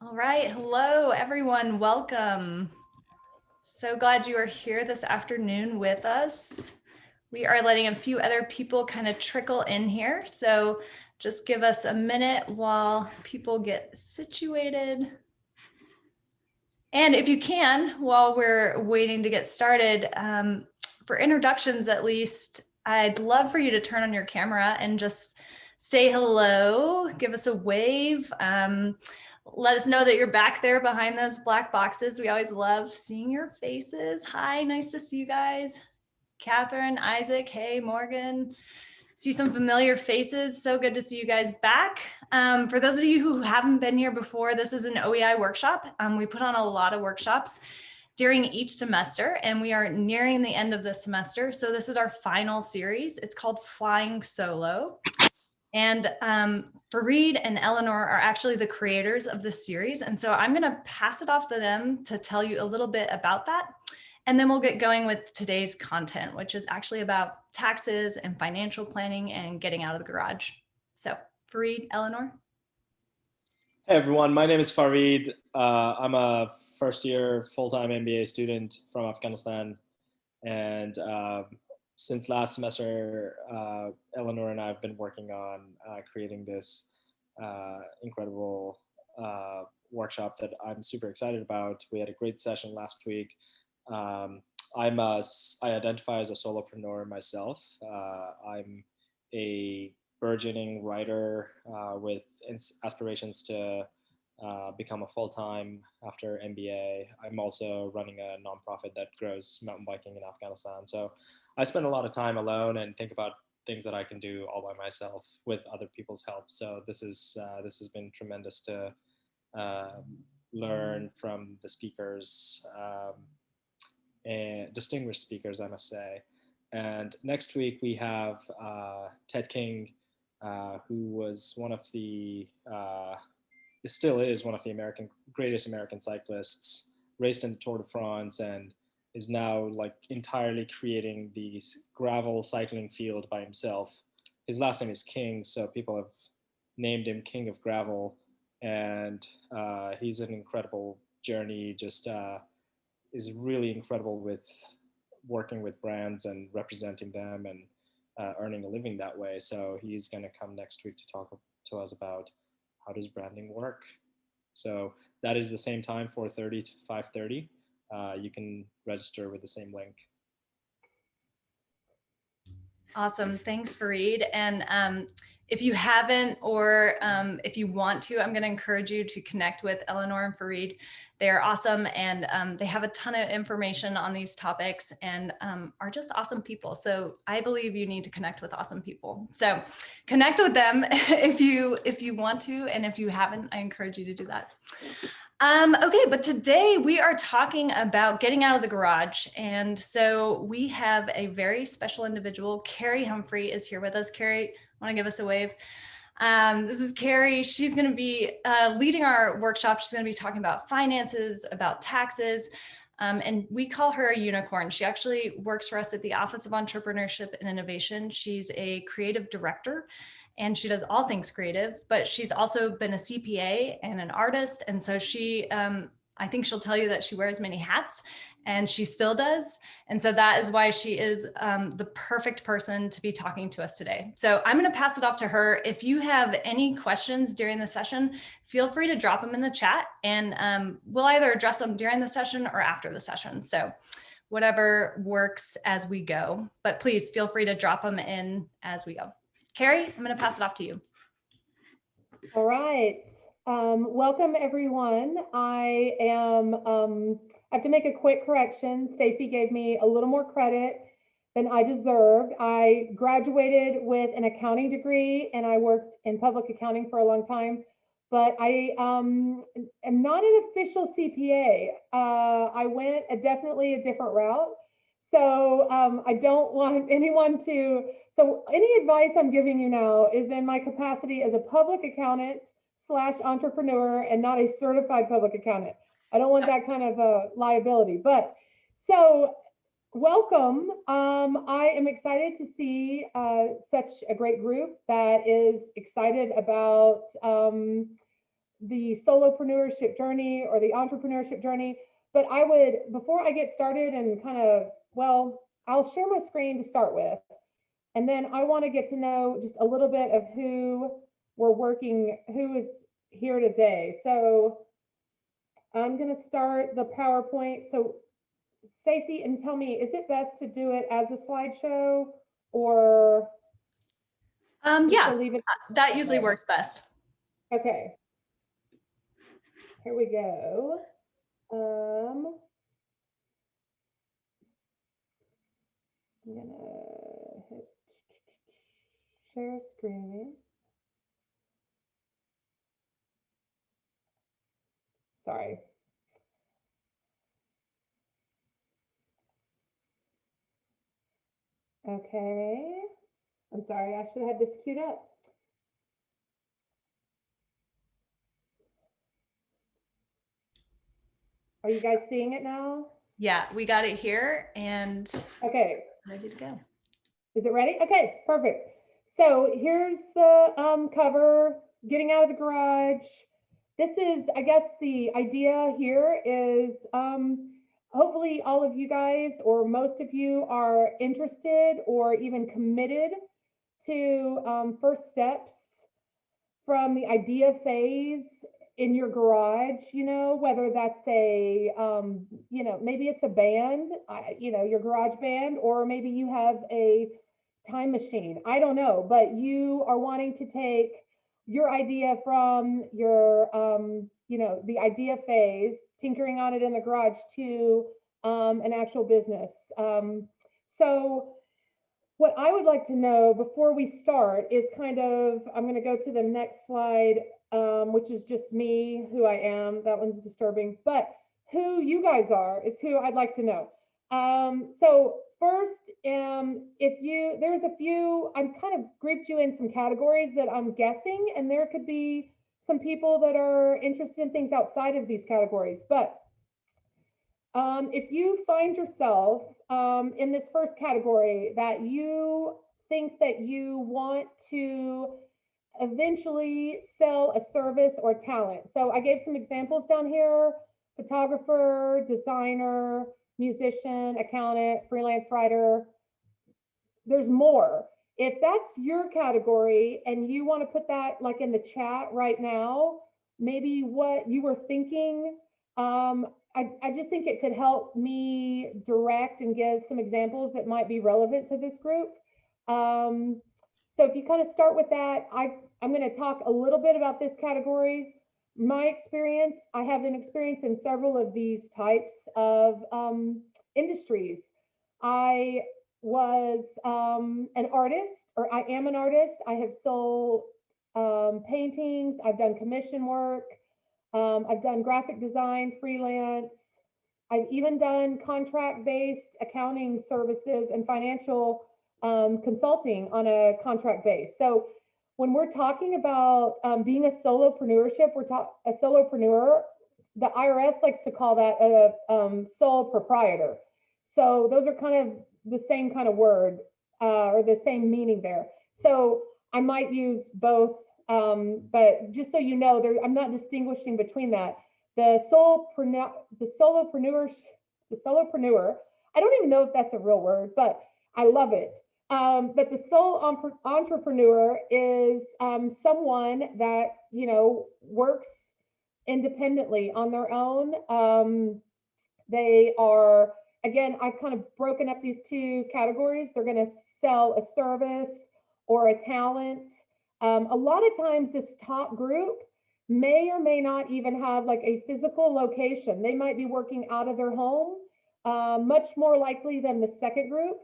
All right, hello everyone, welcome. So glad you are here this afternoon with us. We are letting a few other people kind of trickle in here, so just give us a minute while people get situated. And if you can, while we're waiting to get started, for introductions at least, I'd love for you to turn on your camera and just say hello, give us a wave. Let us know that you're back there behind those black boxes. We always love seeing your faces. Hi, nice to see you guys. Catherine, Isaac, hey, Morgan. See some familiar faces. So good to see you guys back. For those of you who haven't been here before, this is an OEI workshop. We put on a lot of workshops during each semester, and we are nearing the end of the semester. So this is our final series. It's called Flying Solo. And Fareed and Eleanor are actually the creators of this series. And so I'm gonna pass it off to them to tell you a little bit about that. And then we'll get going with today's content, which is actually about taxes and financial planning and getting out of the garage. So Fareed, Eleanor. Hey everyone, my name is Fareed. I'm a first-year full-time MBA student from Afghanistan. And since last semester, Eleanor and I have been working on creating this incredible workshop that I'm super excited about. We had a great session last week. I identify as a solopreneur myself. I'm a burgeoning writer with aspirations to become a full-time after MBA. I'm also running a nonprofit that grows mountain biking in Afghanistan. So I spend a lot of time alone and think about things that I can do all by myself with other people's help. So this has been tremendous to learn from the speakers, and distinguished speakers, I must say. And next week we have Ted King, who was one of the still is one of the greatest American cyclists, raced in the Tour de France, and is now like entirely creating the gravel cycling field by himself. His last name is King, so people have named him King of Gravel, and he's an incredible journey. Just is really incredible with working with brands and representing them and earning a living that way. So he's going to come next week to talk to us about how does branding work. So that is the same time, 4:30 to 5:30. You can register with the same link. Awesome, thanks Fareed. And if you haven't, or if you want to, I'm gonna encourage you to connect with Eleanor and Fareed. They're awesome, and they have a ton of information on these topics, and are just awesome people. So I believe you need to connect with awesome people. So connect with them if you want to, and if you haven't, I encourage you to do that. Okay, but today we are talking about getting out of the garage. And so we have a very special individual. Carrie Humphrey is here with us. Carrie, want to give us a wave? This is Carrie. She's going to be leading our workshop. She's going to be talking about finances, about taxes, and we call her a unicorn. She actually works for us at the Office of Entrepreneurship and Innovation. She's a creative director, and she does all things creative, but she's also been a CPA and an artist. And so she, I think she'll tell you that she wears many hats, and she still does. And so that is why she is the perfect person to be talking to us today. So I'm going to pass it off to her. If you have any questions during the session, feel free to drop them in the chat, and we'll either address them during the session or after the session. So whatever works as we go, but please feel free to drop them in as we go. Carrie, I'm going to pass it off to you. All right. Welcome, everyone. I have to make a quick correction. Stacy gave me a little more credit than I deserved. I graduated with an accounting degree, and I worked in public accounting for a long time, but I am not an official CPA. I went definitely a different route. So I don't want anyone to, so any advice I'm giving you now is in my capacity as a public accountant / entrepreneur, and not a certified public accountant. I don't want that kind of liability, but so welcome. I am excited to see such a great group that is excited about the solopreneurship journey or the entrepreneurship journey. But I would, before I get started and kind of, well, I'll share my screen to start with. And then I want to get to know just a little bit of who is here today. So I'm going to start the PowerPoint. So Stacy, and tell me, is it best to do it as a slideshow or Yeah, leave it? that usually works best. Okay. Here we go. I'm gonna hit share screen. Sorry. Okay. I'm sorry, I should have had this queued up. Are you guys seeing it now? Yeah, we got it here and okay, ready to go. Is it ready? Okay, perfect. So here's the cover, getting out of the garage. This is, I guess the idea here is hopefully all of you guys or most of you are interested or even committed to first steps from the idea phase in your garage, whether that's a, maybe it's a band, your garage band, or maybe you have a time machine. I don't know, but you are wanting to take your idea from your, the idea phase, tinkering on it in the garage to an actual business. So what I would like to know before we start is kind of, I'm going to go to the next slide, which is just me, who I am. That one's disturbing, but who you guys are is who I'd like to know. So first, there's a few, I'm kind of grouped you in some categories that I'm guessing, and there could be some people that are interested in things outside of these categories, but if you find yourself in this first category that you think that you want to eventually sell a service or talent. So I gave some examples down here: photographer, designer, musician, accountant, freelance writer. There's more. If that's your category and you want to put that like in the chat right now, maybe what you were thinking, I just think it could help me direct and give some examples that might be relevant to this group. So if you kind of start with that, I'm going to talk a little bit about this category. My experience, I have an experience in several of these types of industries. I was an artist, or I am an artist. I have sold paintings. I've done commission work. I've done graphic design, freelance. I've even done contract-based accounting services and financial consulting on a contract base. So when we're talking about being a solopreneurship, a solopreneur, the IRS likes to call that a sole proprietor. So those are kind of the same kind of word or the same meaning there. So I might use both, but just so you know, I'm not distinguishing between that. The solopreneur, I don't even know if that's a real word, but I love it. But the sole entrepreneur is someone that, works independently on their own. They are, again, I've kind of broken up these two categories. They're going to sell a service or a talent. A lot of times this top group may or may not even have like a physical location. They might be working out of their home, much more likely than the second group.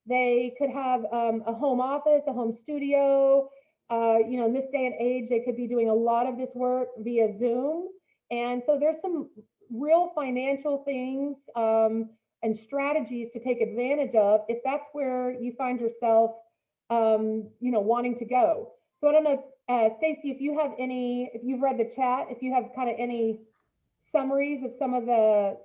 They could have a home office, a home studio. In this day and age, they could be doing a lot of this work via Zoom. And so there's some real financial things and strategies to take advantage of if that's where you find yourself, wanting to go. So I don't know, Stacy, if you've read the chat, if you have kind of any summaries of some of the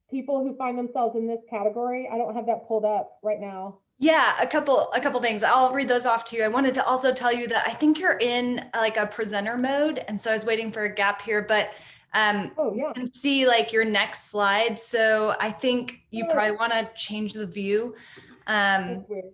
people who find themselves in this category. I don't have that pulled up right now. Yeah, a couple things. I'll read those off to you. I wanted to also tell you that I think you're in like a presenter mode, and so I was waiting for a gap here, but Oh, you yeah. can see like your next slide. So I think you Oh, probably want to change the view. Um, that's weird.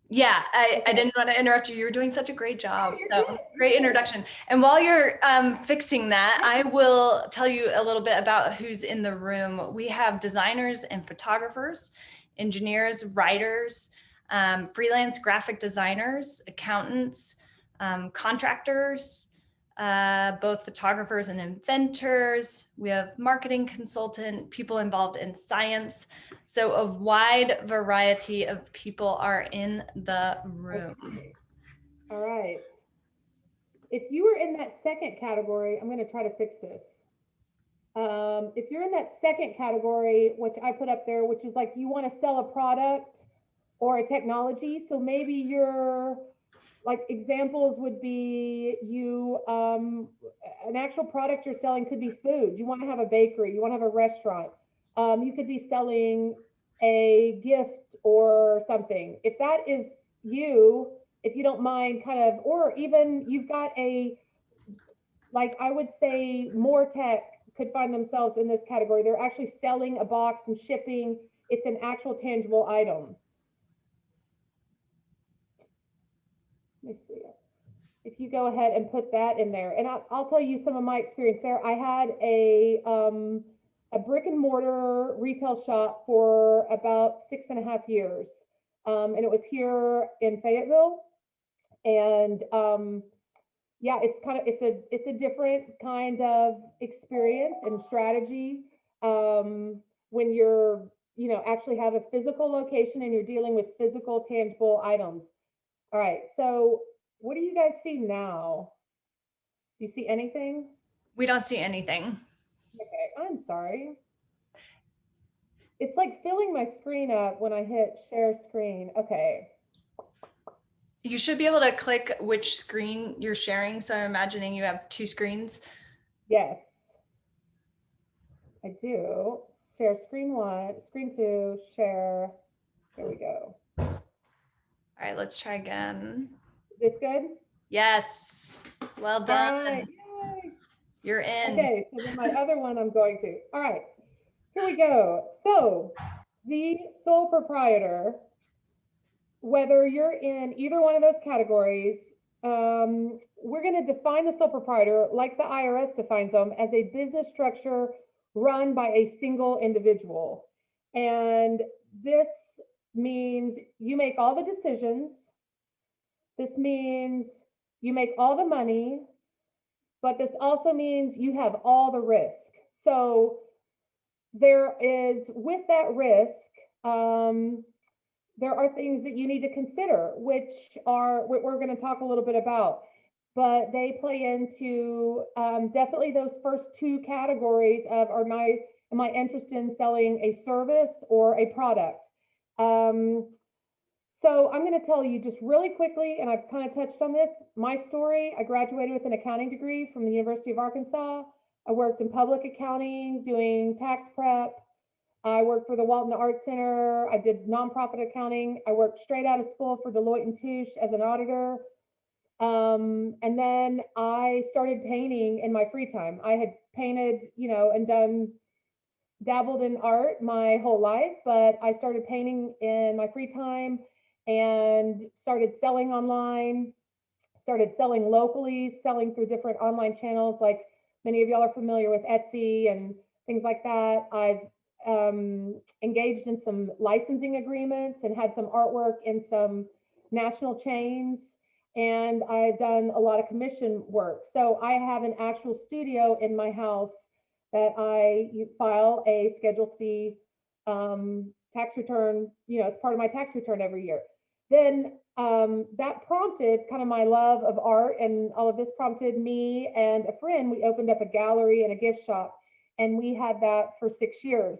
yeah, I Okay. didn't want to interrupt you. You were doing such a great No, job. you're So good. You're great good. introduction. And while you're fixing that, I will tell you a little bit about who's in the room. We have designers and photographers, engineers, writers, freelance graphic designers, accountants, contractors, both photographers and inventors. We have marketing consultant, people involved in science. So a wide variety of people are in the room. Okay. All right. If you were in that second category, I'm going to try to fix this. If you're in that second category, which I put up there, which is like you want to sell a product or a technology. So maybe your like examples would be you an actual product you're selling could be food. You want to have a bakery, you want to have a restaurant. You could be selling a gift or something. If that is you, if you don't mind kind of, or even you've got a, like I would say more tech could find themselves in this category. They're actually selling a box and shipping. It's an actual tangible item. Let me see. If you go ahead and put that in there, and I'll tell you some of my experience there. I had a brick and mortar retail shop for about 6.5 years. And it was here in Fayetteville. And yeah, it's a different kind of experience and strategy when you're, actually have a physical location and you're dealing with physical tangible items. All right, so what do you guys see now? Do you see anything? We don't see anything. Okay, I'm sorry. It's like filling my screen up when I hit share screen. Okay. You should be able to click which screen you're sharing. So I'm imagining you have two screens. Yes, I do. Share screen one, screen two, share. There we go. All right, let's try again. Is this good? Yes, well All done. right. Yay. You're in. Okay, so then my other one I'm going to. All right, here we go. So the sole proprietor, whether you're in either one of those categories, we're going to define the sole proprietor like the IRS defines them as a business structure run by a single individual. And this means you make all the decisions. This means you make all the money, but this also means you have all the risk. So there is, with that risk, there are things that you need to consider, which are what we're going to talk a little bit about. But they play into definitely those first two categories of am I interested in selling a service or a product? So I'm going to tell you just really quickly, and I've kind of touched on this, my story. I graduated with an accounting degree from the University of Arkansas. I worked in public accounting, doing tax prep. I worked for the Walton Art Center. I did nonprofit accounting. I worked straight out of school for Deloitte and Touche as an auditor. And then I started painting in my free time. I had painted, and dabbled in art my whole life, but I started painting in my free time and started selling online, started selling locally, selling through different online channels. Like many of y'all are familiar with Etsy and things like that. I've engaged in some licensing agreements and had some artwork in some national chains. And I've done a lot of commission work. So I have an actual studio in my house that I file a Schedule C tax return, it's part of my tax return every year. Then that prompted kind of my love of art, and all of this prompted me and a friend. We opened up a gallery and a gift shop, and we had that for 6 years.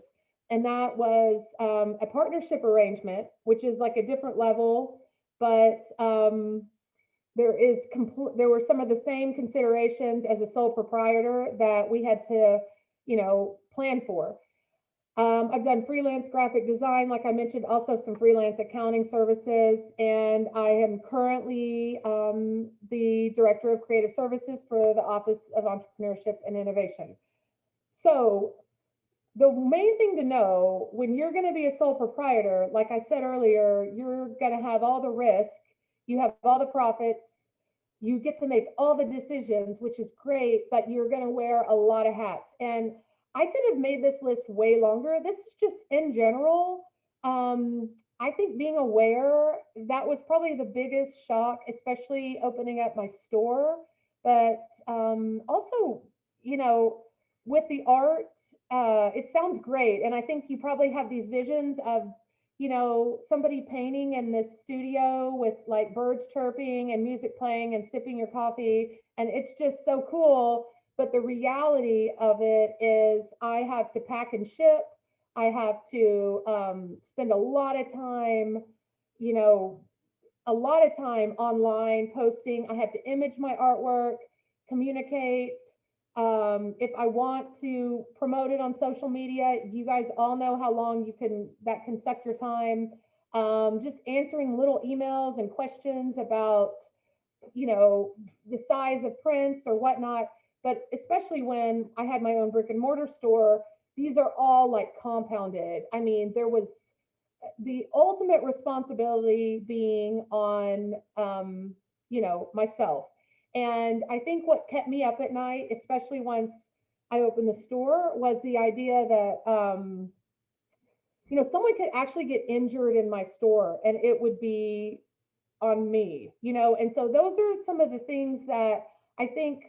And that was a partnership arrangement, which is like a different level, but there were some of the same considerations as a sole proprietor that we had to, plan for. I've done freelance graphic design, like I mentioned, also some freelance accounting services, and I am currently the Director of Creative Services for the Office of Entrepreneurship and Innovation. So the main thing to know when you're going to be a sole proprietor, like I said earlier, you're going to have all the risk, you have all the profits, you get to make all the decisions, which is great, but you're going to wear a lot of hats. And I could have made this list way longer. This is just in general. I think being aware, that was probably the biggest shock, especially opening up my store. But also, you know, with the art, it sounds great. And I think you probably have these visions of, you know, somebody painting in this studio with like birds chirping and music playing and sipping your coffee. And it's just so cool. But the reality of it is I have to pack and ship. I have to spend a lot of time, you know, a lot of time online posting. I have to image my artwork, communicate. If I want to promote it on social media, you guys all know how long that can suck your time. Just answering little emails and questions about, you know, the size of prints or whatnot. But especially when I had my own brick and mortar store, these are all like compounded. I mean, there was the ultimate responsibility being on, you know, myself. And I think what kept me up at night, especially once I opened the store, was the idea that, you know, someone could actually get injured in my store and it would be on me, you know. And so those are some of the things that I think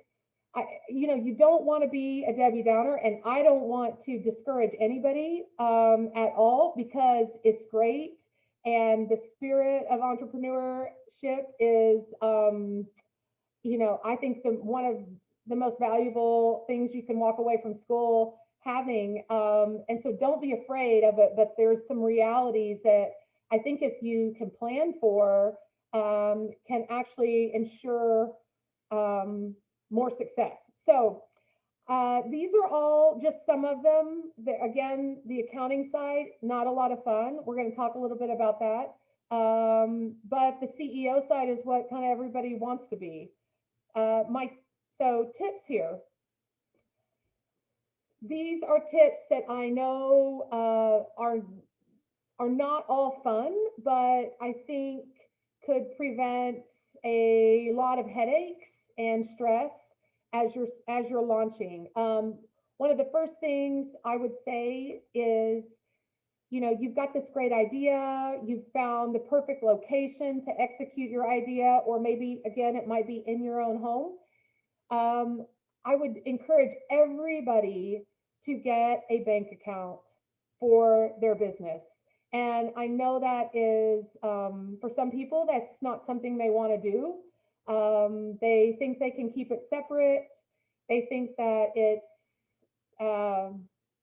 you know, you don't want to be a Debbie Downer, and I don't want to discourage anybody at all, because it's great. And the spirit of entrepreneurship is, you know, I think one of the most valuable things you can walk away from school having. And so don't be afraid of it, but there's some realities that I think if you can plan for, can actually ensure more success. So these are all just some of them. Again, the accounting side, not a lot of fun. We're going to talk a little bit about that. But the CEO side is what kind of everybody wants to be. So tips here. These are tips that I know are not all fun, but I think could prevent a lot of headaches and stress as you're launching. One of the first things I would say is, you know, you've got this great idea, you've found the perfect location to execute your idea, or maybe again, it might be in your own home. I would encourage everybody to get a bank account for their business. And I know that is, for some people, that's not something they want to do. They think they can keep it separate. They think that it's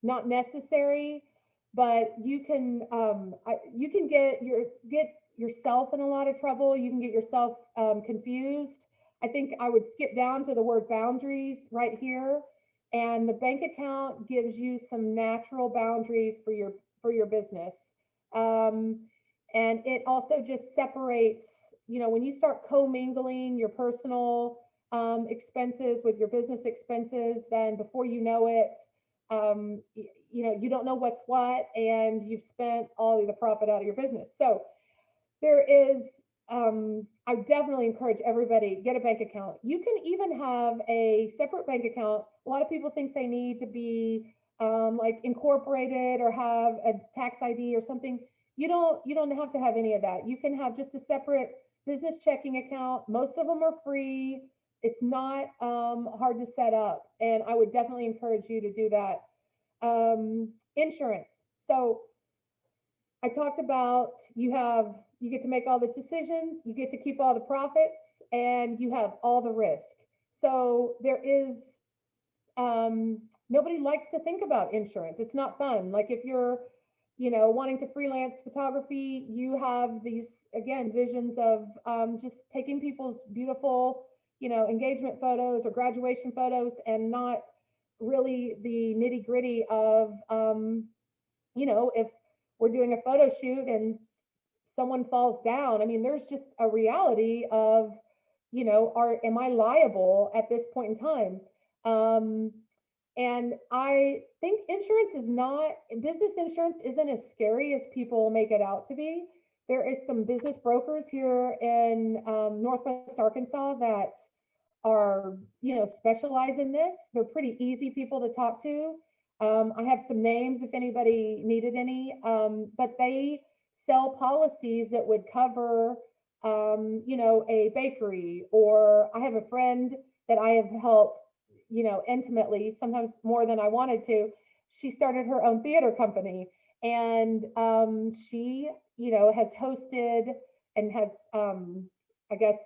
not necessary, but you can get yourself in a lot of trouble. You can get yourself confused. I think I would skip down to the word boundaries right here. And the bank account gives you some natural boundaries for your business. And it also just separates, you know, when you start commingling your personal expenses with your business expenses, then before you know it, you know, you don't know what's what, and you've spent all of the profit out of your business. So there is, I definitely encourage everybody, get a bank account. You can even have a separate bank account. A lot of people think they need to be like incorporated or have a tax ID or something. You don't have to have any of that. You can have just a separate business checking account. Most of them are free. It's not hard to set up, and I would definitely encourage you to do that. Insurance. So I talked about you get to make all the decisions, you get to keep all the profits, and you have all the risk. So there is, nobody likes to think about insurance. It's not fun. Like if you're, you know, wanting to freelance photography, you have these, again, visions of just taking people's beautiful, you know, engagement photos or graduation photos, and not really the nitty gritty of if we're doing a photo shoot and someone falls down, I mean, there's just a reality of, am I liable at this point in time? And I think business insurance isn't as scary as people make it out to be. There is some business brokers here in Northwest Arkansas that are, specialize in this. They're pretty easy people to talk to. I have some names if anybody needed any, but they sell policies that would cover, a bakery, or I have a friend that I have helped, intimately, sometimes more than I wanted to. She started her own theater company, and she, has hosted and has, I guess,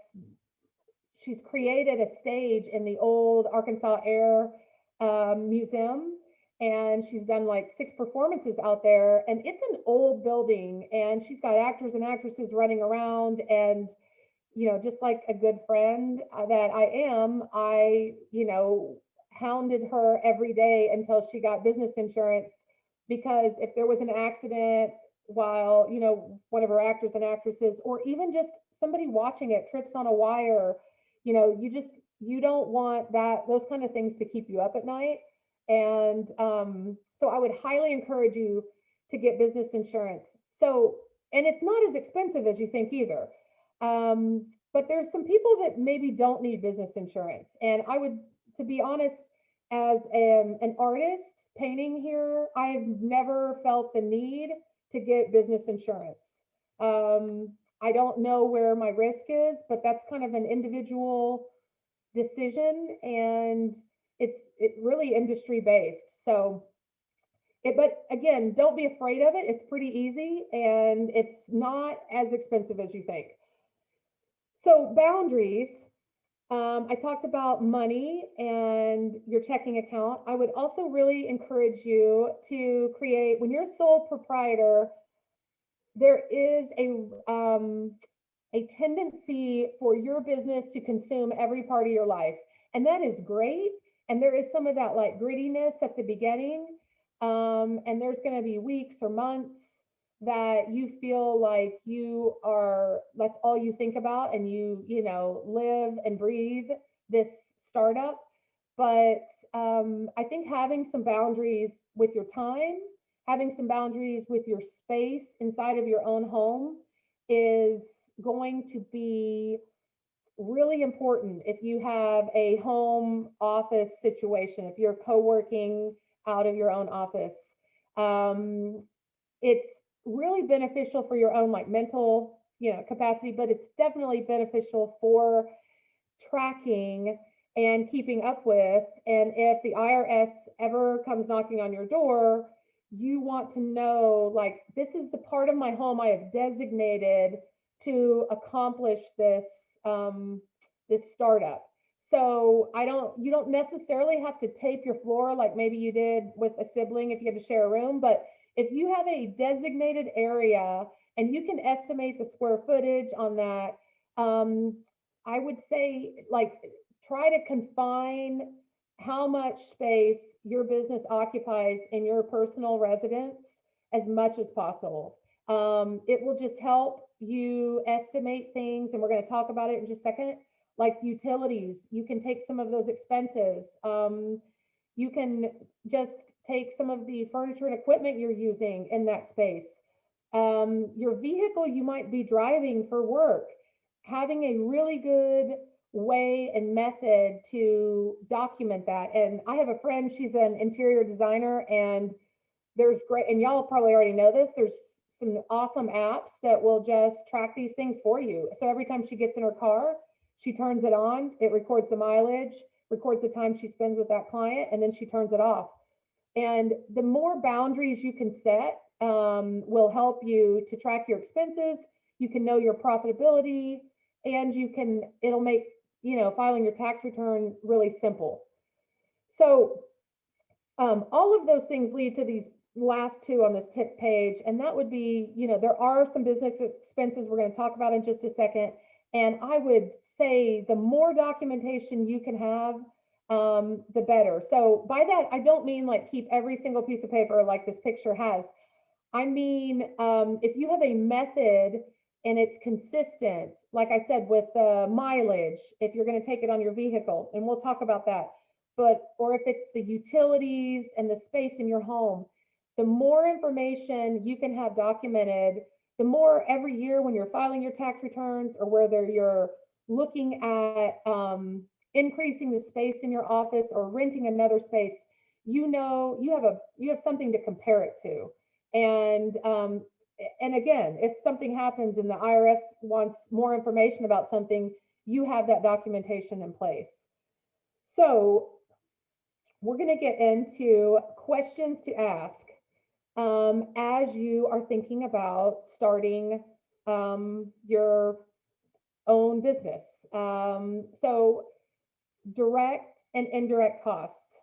she's created a stage in the old Arkansas Air Museum, and she's done like 6 performances out there. And it's an old building, and she's got actors and actresses running around. And just like a good friend that I am, I hounded her every day until she got business insurance, because if there was an accident while one of her actors and actresses, or even just somebody watching it trips on a wire, you don't want those kind of things to keep you up at night. And so I would highly encourage you to get business insurance. So, and it's not as expensive as you think either. But there's some people that maybe don't need business insurance. And I would, to be honest, as an artist painting here, I've never felt the need to get business insurance. I don't know where my risk is, but that's kind of an individual decision, and it's really industry based. So, but again, don't be afraid of it. It's pretty easy, and it's not as expensive as you think. So boundaries, I talked about money and your checking account. I would also really encourage you to create, when you're a sole proprietor, there is a tendency for your business to consume every part of your life. And that is great. And there is some of that like grittiness at the beginning. And there's going to be weeks or months that you feel like that's all you think about, and you live and breathe this startup. But I think having some boundaries with your time, having some boundaries with your space inside of your own home is going to be really important if you have a home office situation, if you're co-working out of your own office. It's really beneficial for your own like mental capacity, but it's definitely beneficial for tracking and keeping up with. And if the IRS ever comes knocking on your door, you want to know, like, this is the part of my home I have designated to accomplish this this startup. So you don't necessarily have to tape your floor like maybe you did with a sibling if you had to share a room, but if you have a designated area and you can estimate the square footage on that, I would say, like, try to confine how much space your business occupies in your personal residence as much as possible. It will just help you estimate things, and we're going to talk about it in just a second. Like utilities, you can take some of those expenses. You can just take some of the furniture and equipment you're using in that space. Your vehicle you might be driving for work, having a really good way and method to document that. And I have a friend, she's an interior designer, and there's great, and y'all probably already know this, there's some awesome apps that will just track these things for you. So every time she gets in her car, she turns it on, it records the mileage, records the time she spends with that client, and then she turns it off. And the more boundaries you can set will help you to track your expenses. You can know your profitability, and it'll make, filing your tax return really simple. So all of those things lead to these last two on this tip page. And that would be, there are some business expenses we're going to talk about in just a second. And I would say the more documentation you can have, the better. So by that, I don't mean like keep every single piece of paper like this picture has. I mean, if you have a method and it's consistent, like I said, with the mileage, if you're going to take it on your vehicle, and we'll talk about that, but, or if it's the utilities and the space in your home, the more information you can have documented, the more every year when you're filing your tax returns, or whether you're looking at increasing the space in your office or renting another space, you know, you have something to compare it to. And again, if something happens and the IRS wants more information about something, you have that documentation in place. So we're going to get into questions to ask as you are thinking about starting your own business. So direct and indirect costs.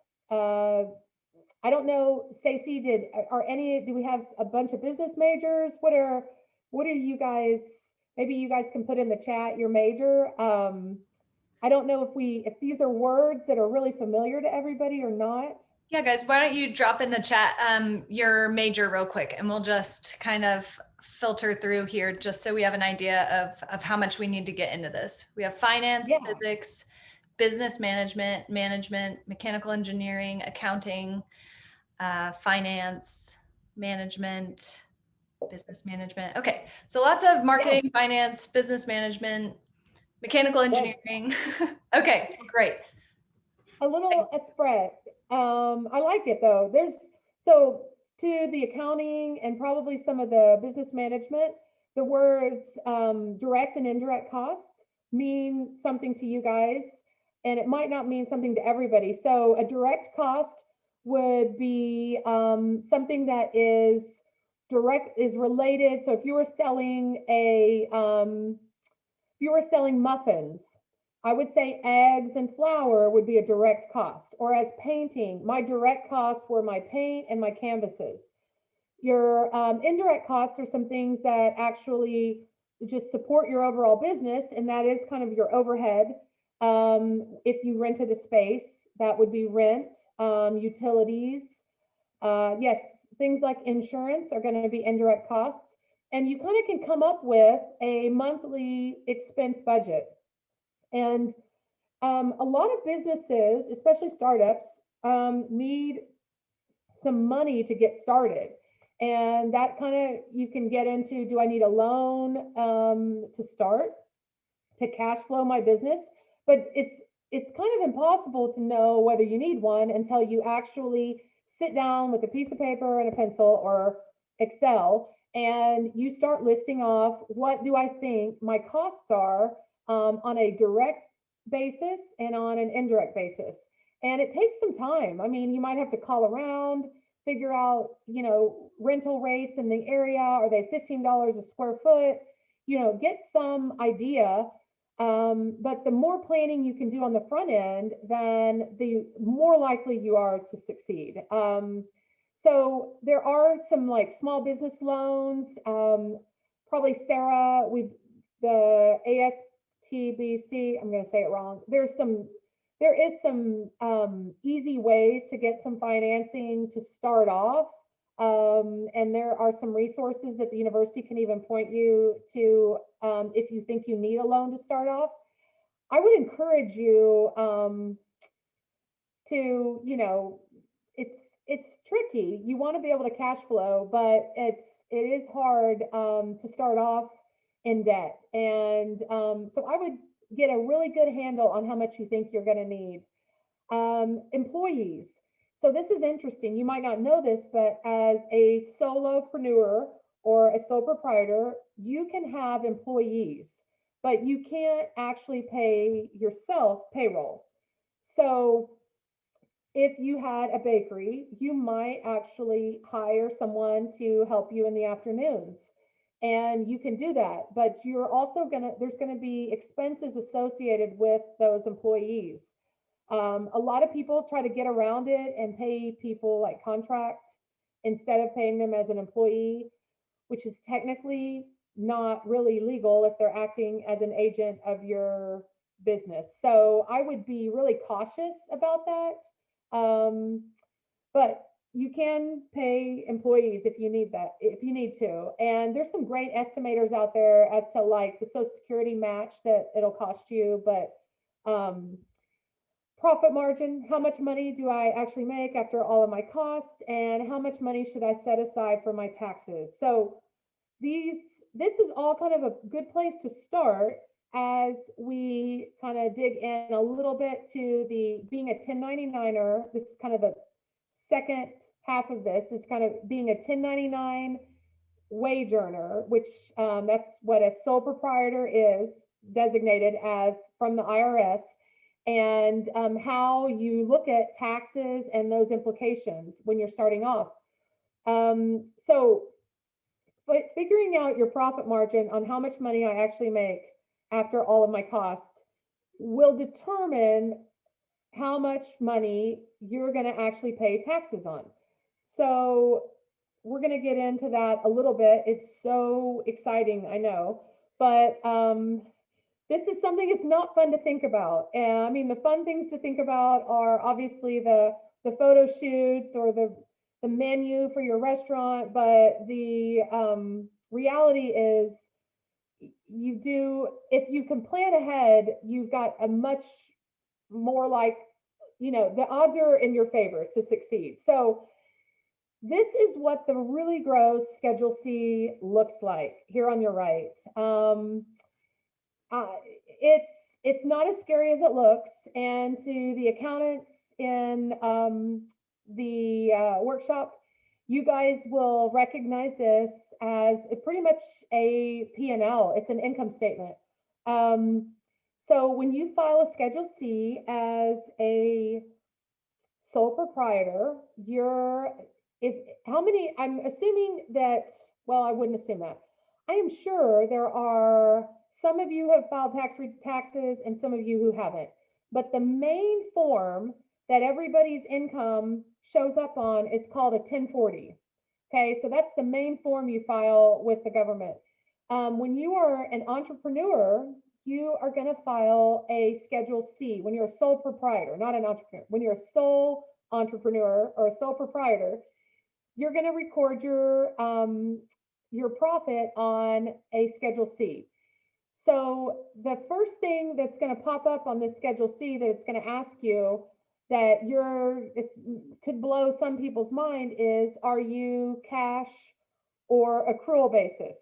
I don't know, Stacy, do we have a bunch of business majors? What are you guys, maybe you guys can put in the chat your major. I don't know if these are words that are really familiar to everybody or not. Yeah, guys, why don't you drop in the chat your major real quick, and we'll just kind of filter through here just so we have an idea of how much we need to get into this. We have finance, Yeah. physics, business management, mechanical engineering, accounting, finance, management, business management. Okay, so lots of marketing, finance, business management, mechanical engineering. Okay, great. A spread. I like it though. So to the accounting and probably some of the business management, the words direct and indirect costs mean something to you guys, and it might not mean something to everybody. So a direct cost would be something that is related. So if you were selling muffins, I would say eggs and flour would be a direct cost. Or as painting, my direct costs were my paint and my canvases. Your indirect costs are some things that actually just support your overall business, and that is kind of your overhead. If you rented a space, that would be rent, utilities. Yes, things like insurance are going to be indirect costs. And you kind of can come up with a monthly expense budget. And a lot of businesses, especially startups, need some money to get started. And that kind of, you can get into, do I need a loan to start, to cash flow my business? But it's kind of impossible to know whether you need one until you actually sit down with a piece of paper and a pencil or Excel, and you start listing off, what do I think my costs are on a direct basis and on an indirect basis. And it takes some time. I mean, you might have to call around, figure out, rental rates in the area. Are they $15 a square foot? Get some idea. But the more planning you can do on the front end, then the more likely you are to succeed. So there are some like small business loans. Probably Sarah, the ASTBC, I'm going to say it wrong. There is some easy ways to get some financing to start off. And there are some resources that the university can even point you to if you think you need a loan to start off. I would encourage you to, it's tricky. You want to be able to cash flow, but it is hard to start off in debt. And so I would get a really good handle on how much you think you're going to need. Employees. So this is interesting. You might not know this, but as a solopreneur or a sole proprietor, you can have employees, but you can't actually pay yourself payroll. So if you had a bakery, you might actually hire someone to help you in the afternoons. And you can do that, but you're also there's gonna be expenses associated with those employees. A lot of people try to get around it and pay people like contract instead of paying them as an employee, which is technically not really legal if they're acting as an agent of your business. So I would be really cautious about that. But you can pay employees if you need that, if you need to. And there's some great estimators out there as to like the Social Security match that it'll cost you, but profit margin, how much money do I actually make after all of my costs, and how much money should I set aside for my taxes? So this is all kind of a good place to start as we kind of dig in a little bit to the being a 1099er. This is kind of the second half of this, is kind of being a 1099 wage earner, which that's what a sole proprietor is designated as from the IRS, and how you look at taxes and those implications when you're starting off. But figuring out your profit margin on how much money I actually make after all of my costs will determine how much money you're going to actually pay taxes on. So we're going to get into that a little bit. It's so exciting, I know, but this is something it's not fun to think about. And I mean, the fun things to think about are obviously the photo shoots or the menu for your restaurant, but the reality is if you can plan ahead, you've got a much more like, the odds are in your favor to succeed. So this is what the really gross Schedule C looks like here on your right. It's not as scary as it looks, and to the accountants in the workshop, you guys will recognize this as pretty much a P&L. It's an income statement. So when you file a Schedule C as a sole proprietor, I'm assuming that, well, I wouldn't assume that. I am sure there are some of you have filed taxes and some of you who haven't. But the main form that everybody's income shows up on is called a 1040. Okay, so that's the main form you file with the government. When you are an entrepreneur, you are going to file a Schedule C when you're a sole proprietor, not an entrepreneur. When you're a sole entrepreneur or a sole proprietor, you're going to record your profit on a Schedule C. So the first thing that's going to pop up on this Schedule C that it's going to ask you that it could blow some people's mind is, are you cash or accrual basis?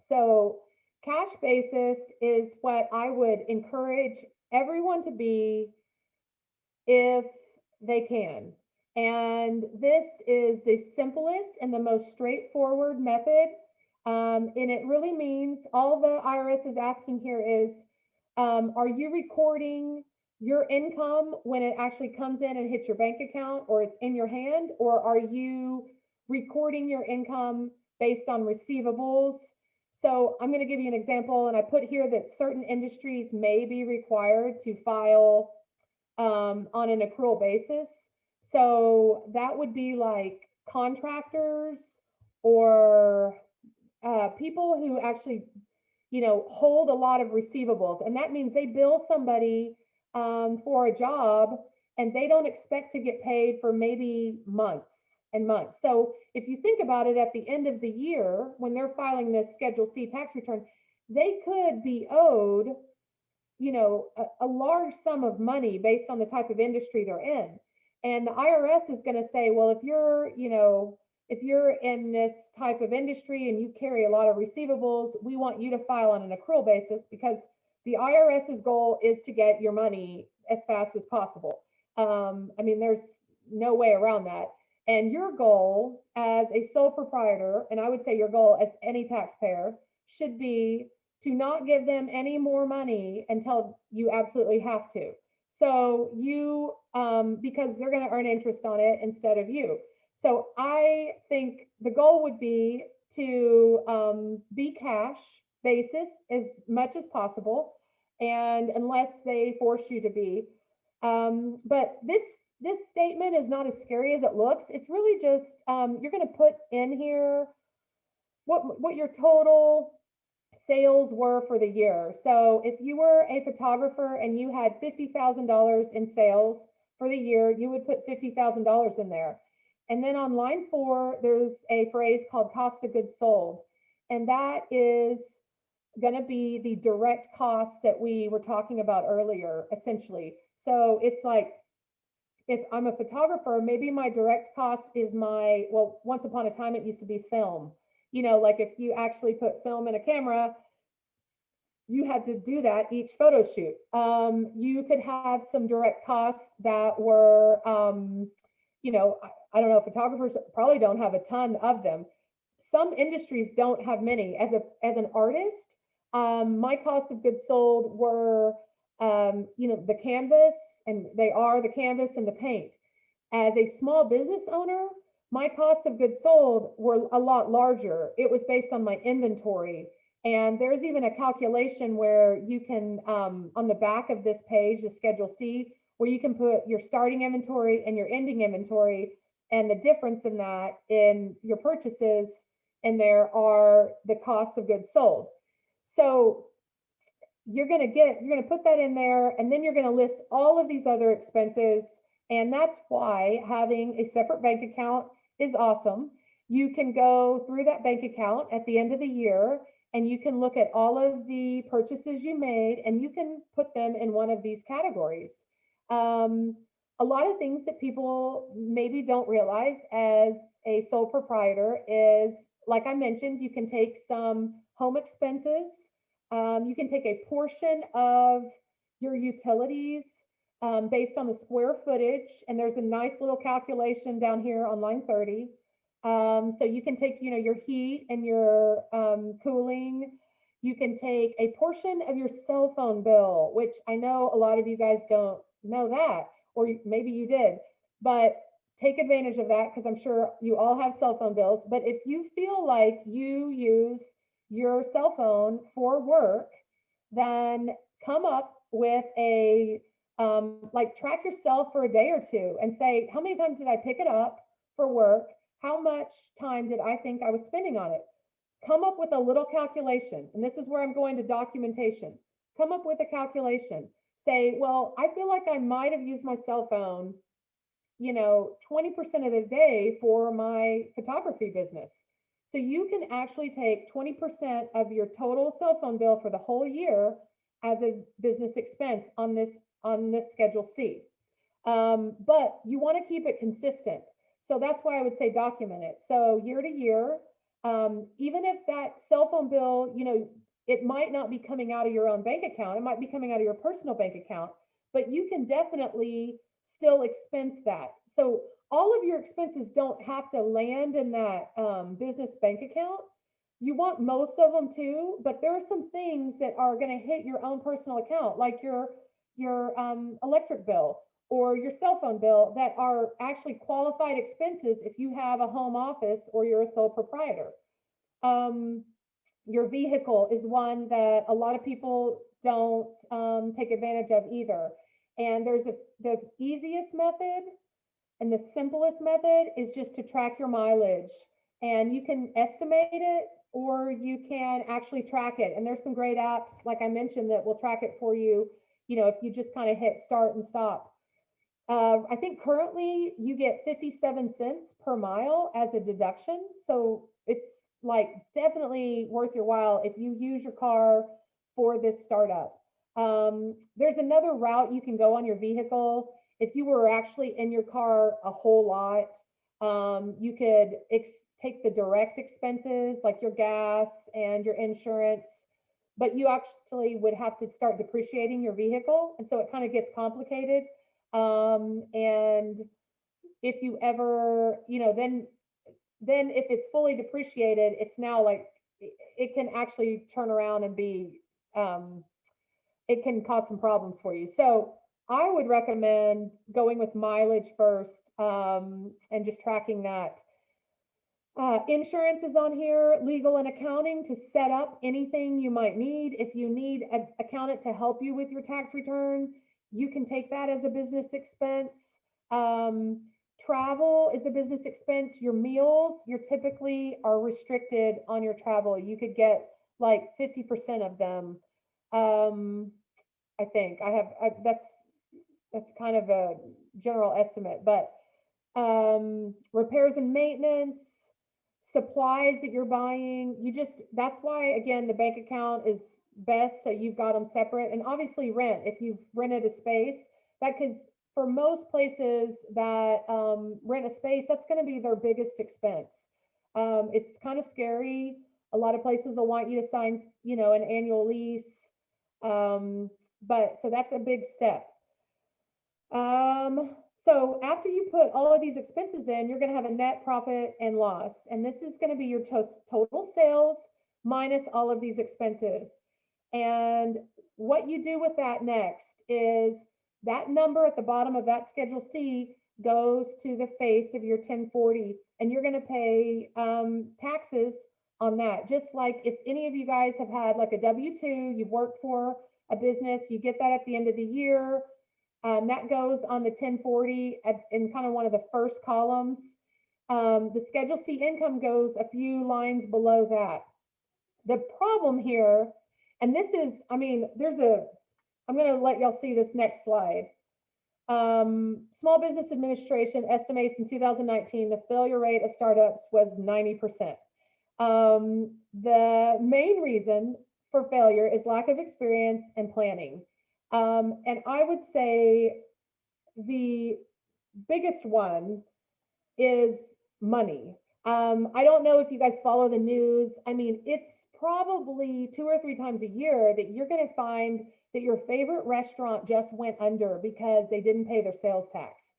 So cash basis is what I would encourage everyone to be if they can. And this is the simplest and the most straightforward method. And it really means all the IRS is asking here is, are you recording your income when it actually comes in and hits your bank account or it's in your hand? Or are you recording your income based on receivables? So I'm going to give you an example, and I put here that certain industries may be required to file on an accrual basis. So that would be like contractors or people who actually, hold a lot of receivables. And that means they bill somebody for a job and they don't expect to get paid for maybe months and months. So if you think about it, at the end of the year, when they're filing this Schedule C tax return, they could be owed, a large sum of money based on the type of industry they're in. And the IRS is going to say, well, if you're in this type of industry and you carry a lot of receivables, we want you to file on an accrual basis, because the IRS's goal is to get your money as fast as possible. I mean, there's no way around that. And your goal as a sole proprietor, and I would say your goal as any taxpayer, should be to not give them any more money until you absolutely have to. So because they're going to earn interest on it instead of you. So I think the goal would be to be cash basis as much as possible, and unless they force you to be. But this statement is not as scary as it looks. It's really just, you're going to put in here what your total sales were for the year. So if you were a photographer and you had $50,000 in sales for the year, you would put $50,000 in there. And then on line 4, there's a phrase called cost of goods sold. And that is going to be the direct cost that we were talking about earlier, essentially. So it's like, if I'm a photographer, maybe my direct cost is well, once upon a time, it used to be film. Like if you actually put film in a camera, you had to do that each photo shoot. You could have some direct costs that were, I don't know, photographers probably don't have a ton of them. Some industries don't have many. As an artist, my cost of goods sold were, the canvas, and they are the canvas and the paint. As a small business owner, my cost of goods sold were a lot larger. It was based on my inventory. And there's even a calculation where you can, on the back of this page, the Schedule C, where you can put your starting inventory and your ending inventory, and the difference in that in your purchases, and there are the cost of goods sold. So you're going to put that in there, and then you're going to list all of these other expenses. And that's why having a separate bank account is awesome. You can go through that bank account at the end of the year, and you can look at all of the purchases you made, and you can put them in one of these categories. A lot of things that people maybe don't realize as a sole proprietor is, like I mentioned, you can take some home expenses. You can take a portion of your utilities based on the square footage, and there's a nice little calculation down here on line 30. So you can take, your heat and your cooling. You can take a portion of your cell phone bill, which I know a lot of you guys don't know that, or maybe you did, but take advantage of that, because I'm sure you all have cell phone bills. But if you feel like you use your cell phone for work, then come up with a, track yourself for a day or two and say, how many times did I pick it up for work? How much time did I think I was spending on it? Come up with a little calculation. And this is where I'm going to documentation. Come up with a calculation. Say, well, I feel like I might have used my cell phone, 20% of the day for my photography business. So you can actually take 20% of your total cell phone bill for the whole year as a business expense on this Schedule C. But you want to keep it consistent. So that's why I would say document it. So year to year, even if that cell phone bill, it might not be coming out of your own bank account, it might be coming out of your personal bank account, but you can definitely still expense that. So all of your expenses don't have to land in that business bank account. You want most of them too, but there are some things that are going to hit your own personal account, like your electric bill or your cell phone bill, that are actually qualified expenses if you have a home office or you're a sole proprietor. Your vehicle is one that a lot of people don't take advantage of either. And there's the easiest method and the simplest method is just to track your mileage. And you can estimate it, or you can actually track it. And there's some great apps, like I mentioned, that will track it for you, if you just kind of hit start and stop. I think currently you get 57 cents per mile as a deduction. So it's like definitely worth your while if you use your car for this startup. There's another route you can go on your vehicle. If you were actually in your car a whole lot, you could take the direct expenses like your gas and your insurance, but you actually would have to start depreciating your vehicle. And so it kind of gets complicated. And if you ever, then if it's fully depreciated, it's now like, it can actually turn around and be, it can cause some problems for you. So I would recommend going with mileage first, and just tracking that. Insurance is on here, legal and accounting to set up anything you might need. If you need an accountant to help you with your tax return, you can take that as a business expense. Travel is a business expense. Your meals, you typically are restricted on your travel. You could get like 50% of them. I think that's kind of a general estimate, but repairs and maintenance, supplies that you're buying. That's why, again, the bank account is best. So you've got them separate. And obviously rent, if you've rented a space, because for most places that rent a space, that's going to be their biggest expense. It's kind of scary. A lot of places will want you to sign, an annual lease. But so that's a big step. So after you put all of these expenses in, you're going to have a net profit and loss. And this is going to be your total sales minus all of these expenses. And what you do with that next is that number at the bottom of that Schedule C goes to the face of your 1040, and you're going to pay taxes on that. Just like if any of you guys have had like a W-2, you've worked for a business, you get that at the end of the year. That goes on the 1040 in kind of one of the first columns. The Schedule C income goes a few lines below that. The problem here, and this is, I'm going to let y'all see this next slide. Small Business Administration estimates in 2019, the failure rate of startups was 90%. The main reason for failure is lack of experience and planning. And I would say the biggest one is money. I don't know if you guys follow the news. It's probably 2 or 3 times a year that you're going to find that your favorite restaurant just went under because they didn't pay their sales tax.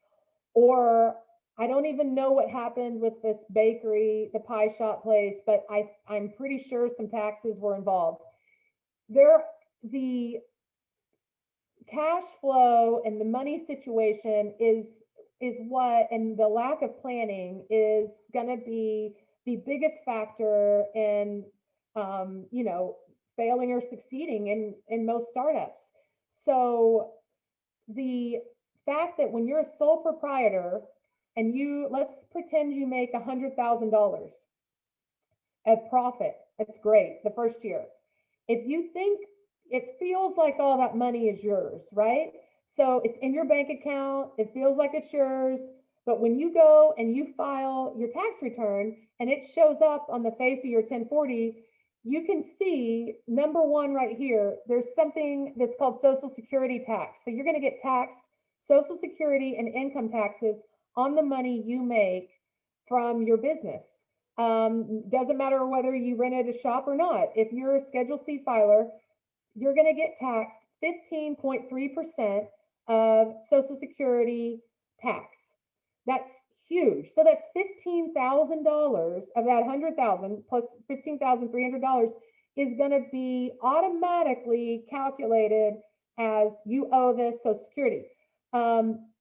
Or I don't even know what happened with this bakery, the pie shop place, but I'm pretty sure some taxes were involved. The cash flow and the money situation is what, and the lack of planning is going to be the biggest factor in, failing or succeeding in most startups. So the fact that when you're a sole proprietor and let's pretend you make $100,000 at profit, that's great the first year. If you think it feels like all that money is yours, right? So it's in your bank account, it feels like it's yours, but when you go and you file your tax return and it shows up on the face of your 1040, you can see number 1 right here, there's something that's called Social Security tax. So you're going to get taxed Social Security and income taxes on the money you make from your business. Doesn't matter whether you rented a shop or not. If you're a Schedule C filer, you're going to get taxed 15.3% of Social Security tax. That's huge. So that's $15,000 of that $100,000 plus $15,300 is going to be automatically calculated as you owe this Social Security.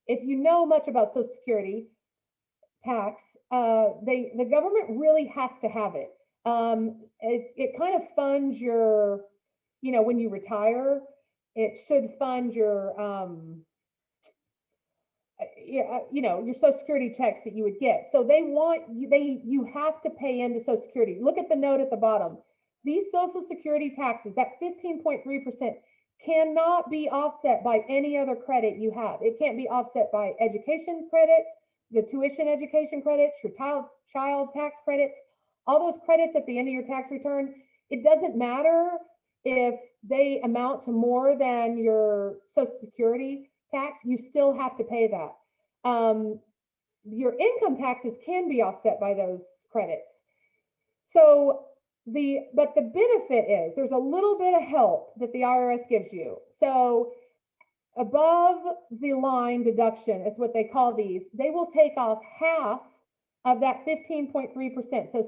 If you know much about Social Security tax, the government really has to have it. It kind of funds your, when you retire, it should fund your, your Social Security checks that you would get. So you have to pay into Social Security. Look at the note at the bottom. These Social Security taxes, that 15.3%, cannot be offset by any other credit you have. It can't be offset by education credits, the tuition education credits, your child tax credits, all those credits at the end of your tax return. It doesn't matter if they amount to more than your Social Security tax, you still have to pay that. Your income taxes can be offset by those credits. So but the benefit is there's a little bit of help that the IRS gives you. So above the line deduction is what they call these. They will take off half of that 15.3%. So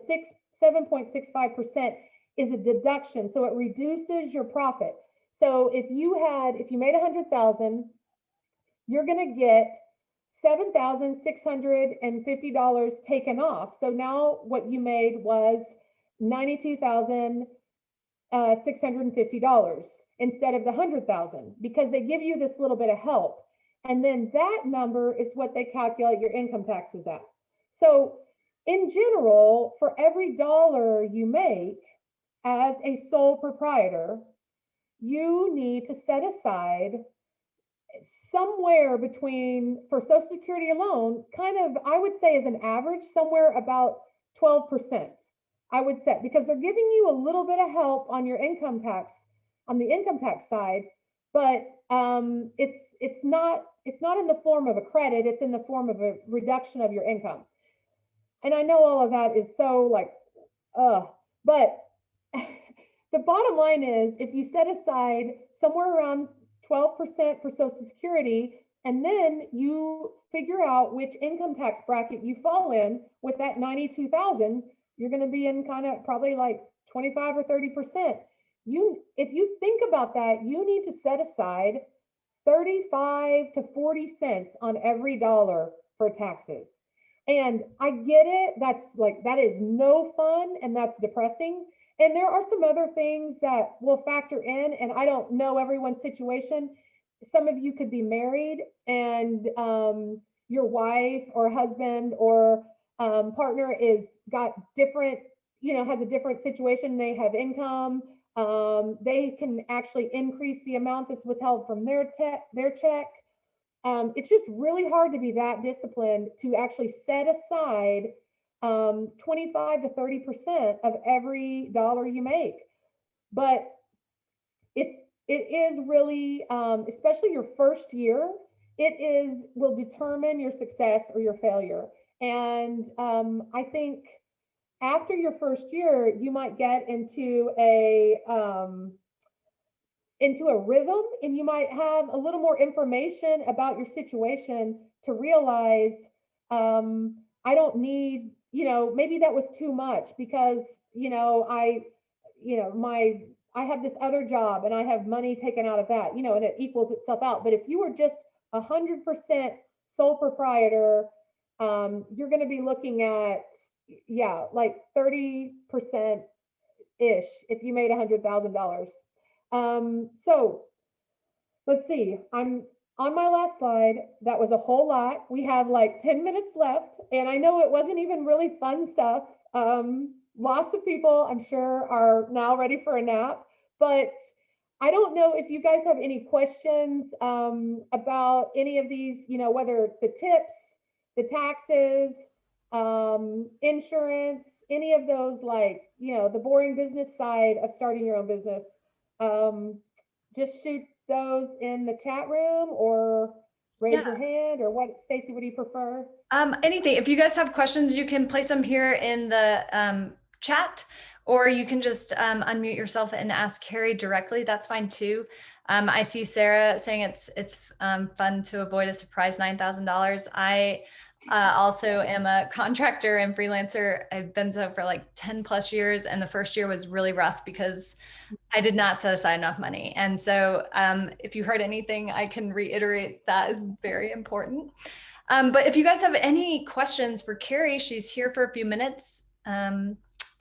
7.65% is a deduction. So it reduces your profit. So if you made 100,000, you're going to get $7,650 taken off. So now what you made was $92,650 instead of the 100,000, because they give you this little bit of help. And then that number is what they calculate your income taxes at. So in general, for every dollar you make as a sole proprietor, you need to set aside somewhere between, for Social Security alone, kind of, I would say as an average, somewhere about 12%, I would say, because they're giving you a little bit of help on your income tax, on the income tax side, but it's not in the form of a credit, it's in the form of a reduction of your income. And I know all of that is so like, but the bottom line is, if you set aside somewhere around 12% for Social Security, and then you figure out which income tax bracket you fall in with that 92,000, you're going to be in kind of probably like 25 or 30%. If you think about that, you need to set aside 35 to 40 cents on every dollar for taxes. And I get it. That is no fun and that's depressing. And there are some other things that will factor in, and I don't know everyone's situation. Some of you could be married and your wife or husband or partner is got different, has a different situation. They have income. They can actually increase the amount that's withheld from their check. It's just really hard to be that disciplined to actually set aside 25 to 30% of every dollar you make. But it is really, especially your first year, will determine your success or your failure. And I think after your first year, you might get into a rhythm, and you might have a little more information about your situation to realize, I don't need, maybe that was too much because, I have this other job and I have money taken out of that, and it equals itself out. But if you were just 100% sole proprietor, you're going to be looking at, like 30% ish if you made $100,000. So let's see, I'm on my last slide. That was a whole lot. We have like 10 minutes left, and I know it wasn't even really fun stuff. Lots of people, I'm sure, are now ready for a nap, but I don't know if you guys have any questions about any of these, whether the tips, the taxes, insurance, any of those, like, the boring business side of starting your own business. Just shoot those in the chat room or raise your hand, or what, Stacy, what do you prefer? Anything. If you guys have questions, you can place them here in the chat, or you can just unmute yourself and ask Carrie directly. That's fine too. I see Sarah saying it's fun to avoid a surprise $9,000. I also am a contractor and freelancer. I've been so for like 10 plus years. And the first year was really rough because I did not set aside enough money. And so if you heard anything, I can reiterate that is very important. But if you guys have any questions for Carrie, she's here for a few minutes.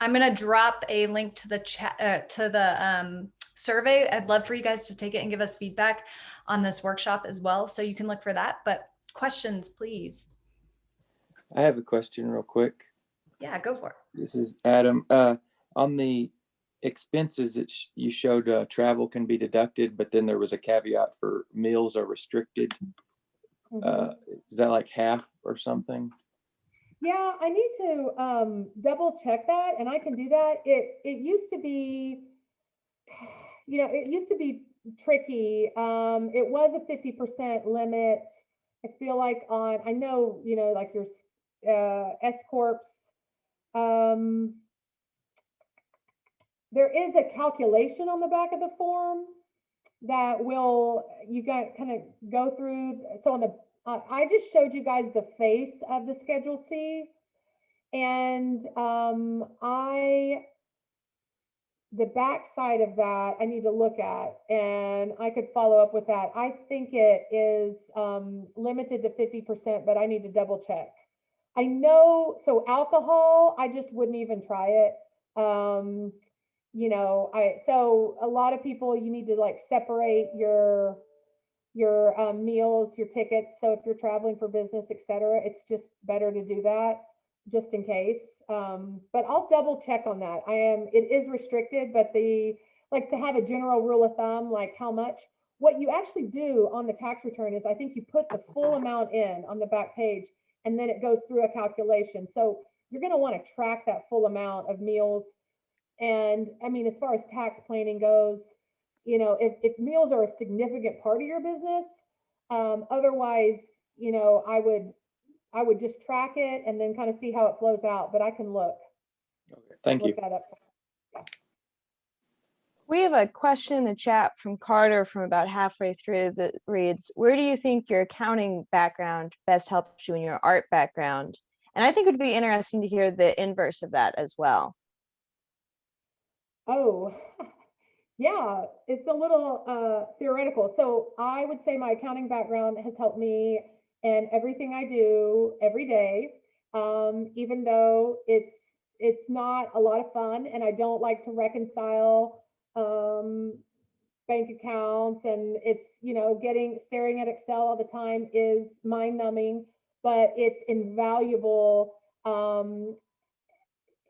I'm going to drop a link to the chat, to the survey. I'd love for you guys to take it and give us feedback on this workshop as well. So you can look for that. But questions, please. I have a question real quick. Yeah, go for it. This is Adam. On the expenses that you showed, travel can be deducted, but then there was a caveat for meals are restricted. Is that like half or something? Yeah, I need to double check that, and I can do that. It used to be, it used to be tricky. It was a 50% limit. I feel like I know, like your S corps. There is a calculation on the back of the form that you got kind of go through. So on the I just showed you guys the face of the Schedule C, and the back side of that I need to look at, and I could follow up with that. I think it is limited to 50%, but I need to double check. I know, so alcohol, I just wouldn't even try it. So a lot of people, you need to like separate your meals, your tickets. So if you're traveling for business, etc., it's just better to do that just in case. But I'll double check on that. It is restricted, but to have a general rule of thumb, like how much, what you actually do on the tax return is I think you put the full amount in on the back page, and then it goes through a calculation. So you're going to want to track that full amount of meals. And I mean, as far as tax planning goes, if meals are a significant part of your business, otherwise, I would just track it and then kind of see how it flows out, but I can look Thank you. that up. We have a question in the chat from Carter from about halfway through that reads, where do you think your accounting background best helps you in your art background? And I think it would be interesting to hear the inverse of that as well. Oh, yeah, it's a little theoretical. So I would say my accounting background has helped me in everything I do every day, even though it's not a lot of fun, and I don't like to reconcile bank accounts, and it's staring at Excel all the time is mind numbing, but it's invaluable.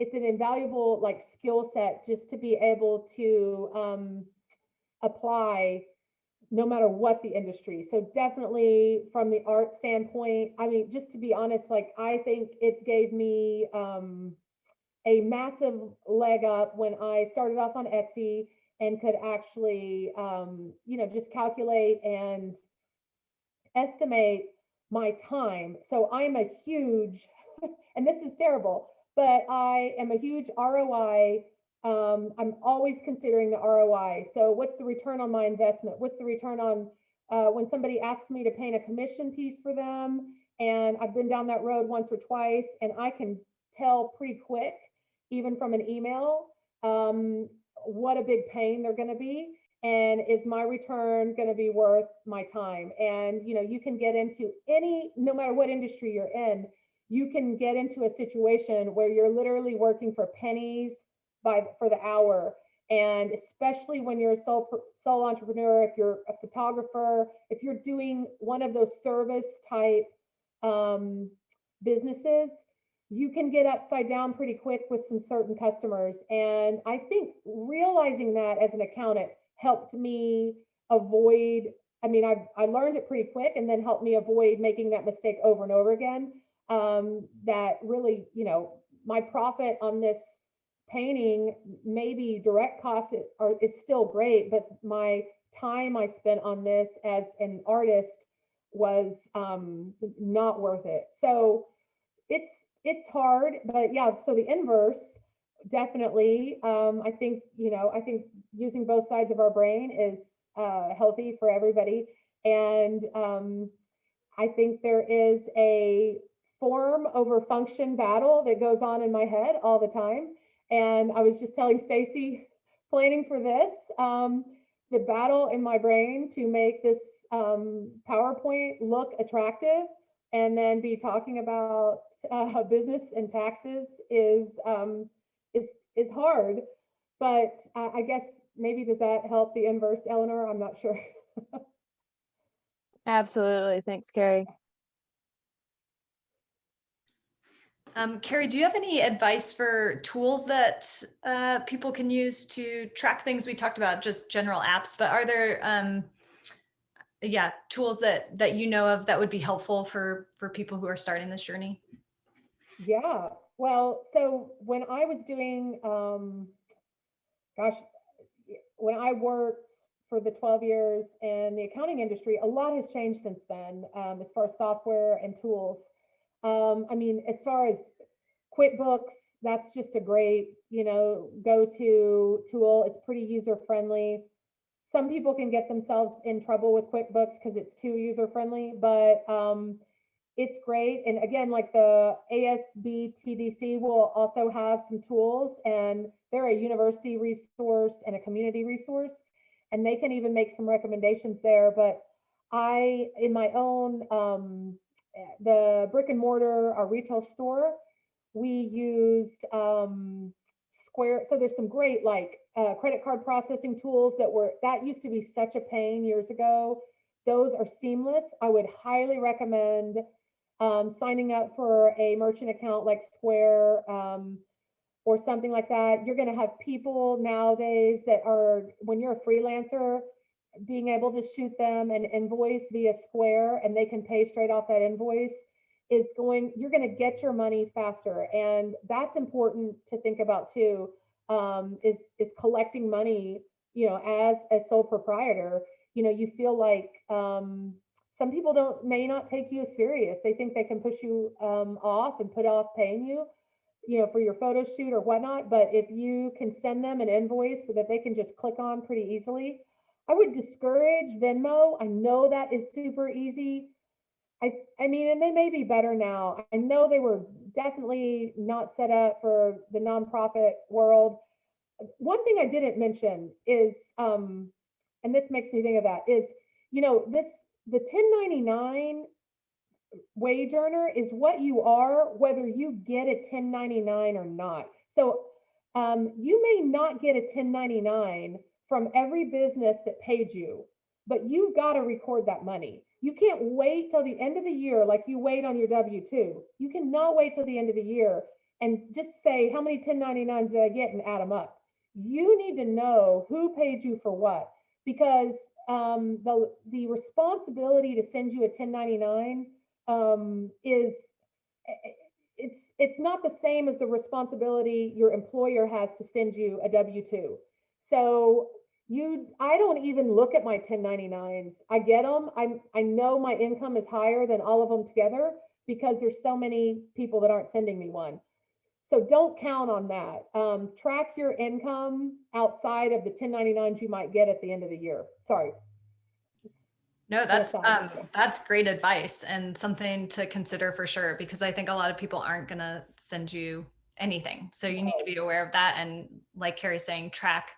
It's an invaluable like skill set just to be able to apply no matter what the industry. So definitely from the art standpoint, I mean, just to be honest, like I think it gave me a massive leg up when I started off on Etsy and could actually, just calculate and estimate my time. So I'm a huge, and this is terrible, but I am a huge ROI. I'm always considering the ROI. So what's the return on my investment? What's the return on when somebody asks me to paint a commission piece for them? And I've been down that road once or twice, and I can tell pretty quick, even from an email, what a big pain they're going to be. And is my return going to be worth my time? And, you can get into no matter what industry you're in, you can get into a situation where you're literally working for pennies for the hour. And especially when you're a sole entrepreneur, if you're a photographer, if you're doing one of those service type businesses, you can get upside down pretty quick with some certain customers. And I think realizing that as an accountant helped me avoid, I learned it pretty quick, and then helped me avoid making that mistake over and over again. That really, my profit on this painting, maybe direct costs is still great, but my time I spent on this as an artist was not worth it. So it's hard, but yeah, so the inverse, definitely. I think using both sides of our brain is healthy for everybody. And I think there is a form over function battle that goes on in my head all the time. And I was just telling Stacy, planning for this, the battle in my brain to make this PowerPoint look attractive and then be talking about business and taxes is hard. But I guess maybe does that help the inverse, Eleanor? I'm not sure. Absolutely. Thanks, Carrie. Carrie, do you have any advice for tools that people can use to track things? We talked about just general apps, but are there tools that you know of that would be helpful for people who are starting this journey? Yeah, well, so when I was doing, when I worked for the 12 years in the accounting industry, a lot has changed since then, as far as software and tools. As far as QuickBooks, that's just a great, go-to tool. It's pretty user-friendly. Some people can get themselves in trouble with QuickBooks because it's too user-friendly, but it's great. And again, like the ASB TDC will also have some tools, and they're a university resource and a community resource, and they can even make some recommendations there. But in my own, the brick and mortar, our retail store, we used Square. So there's some great credit card processing tools that used to be such a pain years ago. Those are seamless. I would highly recommend signing up for a merchant account like Square or something like that. You're going to have people nowadays that are, when you're a freelancer, being able to shoot them an invoice via Square and they can pay straight off that invoice you're going to get your money faster. And that's important to think about too, is collecting money, as a sole proprietor. You feel like some people may not take you as serious. They think they can push you off and put off paying you, for your photo shoot or whatnot. But if you can send them an invoice that they can just click on pretty easily, I would discourage Venmo. I know that is super easy. I mean, and they may be better now. I know they were definitely not set up for the nonprofit world. One thing I didn't mention is, and this makes me think of that, is, the 1099 wage earner is what you are, whether you get a 1099 or not. So you may not get a 1099 from every business that paid you, but you've got to record that money. You can't wait till the end of the year like you wait on your W-2. You cannot wait till the end of the year and just say, how many 1099s did I get, and add them up. You need to know who paid you for what, because the responsibility to send you a 1099 is, it's not the same as the responsibility your employer has to send you a W-2. So I don't even look at my 1099s. I get them. I know my income is higher than all of them together because there's so many people that aren't sending me one. So don't count on that. Track your income outside of the 1099s you might get at the end of the year. Sorry. No, that's great advice and something to consider for sure, because I think a lot of people aren't going to send you anything. So you need to be aware of that. And like Carrie's saying, track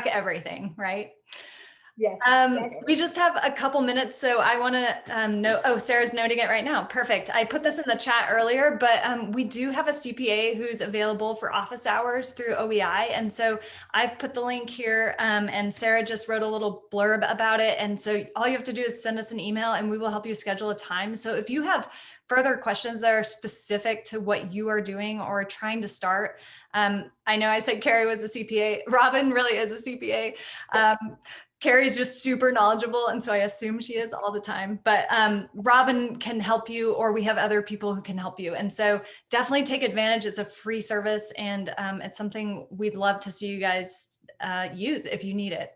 everything, right? Yes. We just have a couple minutes, so I want to know. Oh, Sarah's noting it right now. Perfect. I put this in the chat earlier, but we do have a CPA who's available for office hours through OEI, and so I've put the link here. And Sarah just wrote a little blurb about it, and so all you have to do is send us an email, and we will help you schedule a time. So if you have further questions that are specific to what you are doing or trying to start, I know I said Carrie was a CPA. Robin really is a CPA. Carrie's just super knowledgeable, and so I assume she is all the time, but Robin can help you, or we have other people who can help you. And so definitely take advantage. It's a free service, and it's something we'd love to see you guys use if you need it.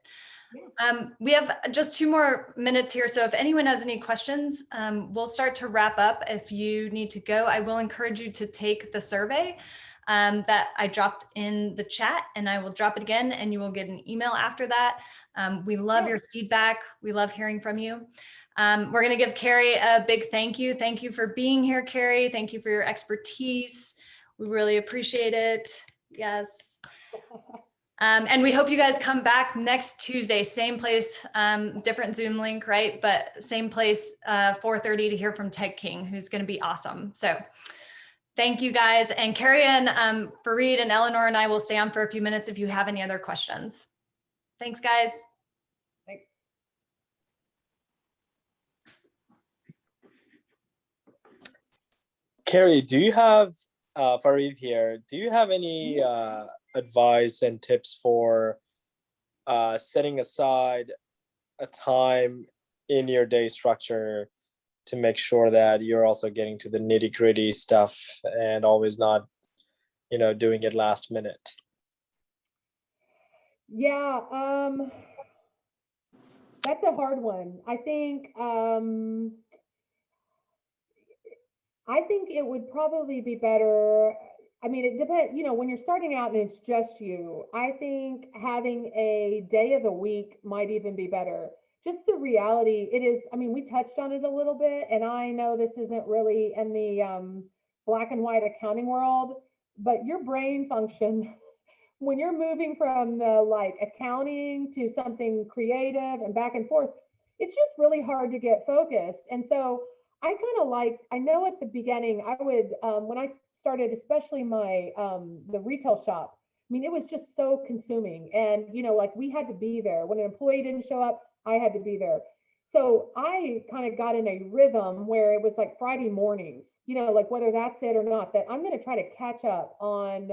We have just 2 more minutes here. So if anyone has any questions, we'll start to wrap up. If you need to go, I will encourage you to take the survey that I dropped in the chat, and I will drop it again, and you will get an email after that. We love your feedback. We love hearing from you. We're going to give Carrie a big thank you. Thank you for being here, Carrie. Thank you for your expertise. We really appreciate it. Yes. And we hope you guys come back next Tuesday, same place, different Zoom link, right? But same place, 4:30 to hear from Ted King, who's going to be awesome. So thank you guys. And Carrie and Fareed and Eleanor and I will stay on for a few minutes if you have any other questions. Thanks, guys. Thanks. Carrie, do you have, Fareed here, do you have any advice and tips for setting aside a time in your day structure to make sure that you're also getting to the nitty-gritty stuff and always not, doing it last minute? Yeah, that's a hard one. I think it would probably be better. I mean, it depends, when you're starting out and it's just you, I think having a day of the week might even be better. Just the reality, it is, I mean, we touched on it a little bit, and I know this isn't really in the black and white accounting world, but your brain function, when you're moving from the accounting to something creative and back and forth, it's just really hard to get focused. And so I know at the beginning, I would, when I started, especially my, the retail shop, I mean, it was just so consuming. And, we had to be there. When an employee didn't show up, I had to be there. So I kind of got in a rhythm where it was like Friday mornings, whether that's it or not, that I'm going to try to catch up on,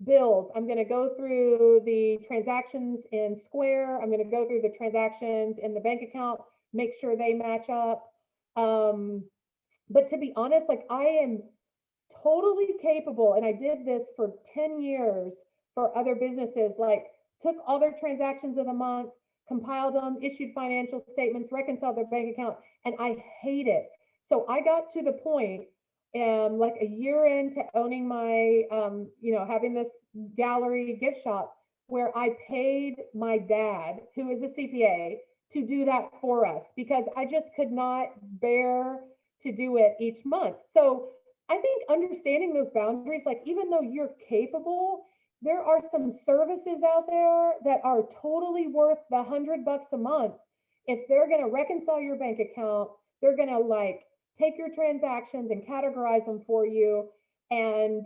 bills. I'm going to go through the transactions in Square. I'm going to go through the transactions in the bank account, make sure they match up. But to be honest, like I am totally capable, and I did this for 10 years for other businesses, like took all their transactions of the month, compiled them, issued financial statements, reconciled their bank account, and I hate it. So I got to the point, like a year into owning my, having this gallery gift shop, where I paid my dad, who is a CPA, to do that for us because I just could not bear to do it each month. So I think understanding those boundaries, like even though you're capable, there are some services out there that are totally worth the $100 a month. If they're going to reconcile your bank account, they're going to like take your transactions and categorize them for you. And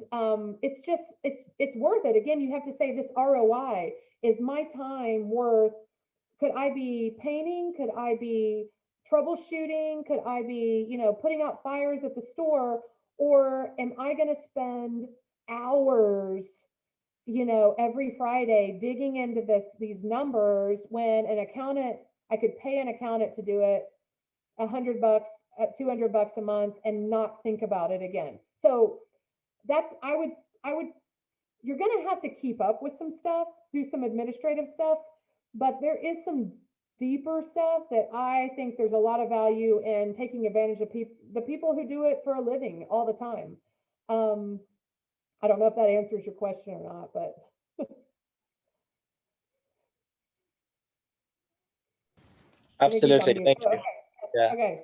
it's worth it. Again, you have to say this ROI, is my time worth, could I be painting? Could I be troubleshooting? Could I be, putting out fires at the store? Or am I going to spend hours, every Friday digging into these numbers when I could pay an accountant to do it $100, $200 a month and not think about it again. So I would, you're going to have to keep up with some stuff, do some administrative stuff, but there is some deeper stuff that I think there's a lot of value in taking advantage of the people who do it for a living all the time. I don't know if that answers your question or not, but. Absolutely. Thank you. Okay. Yeah. Okay.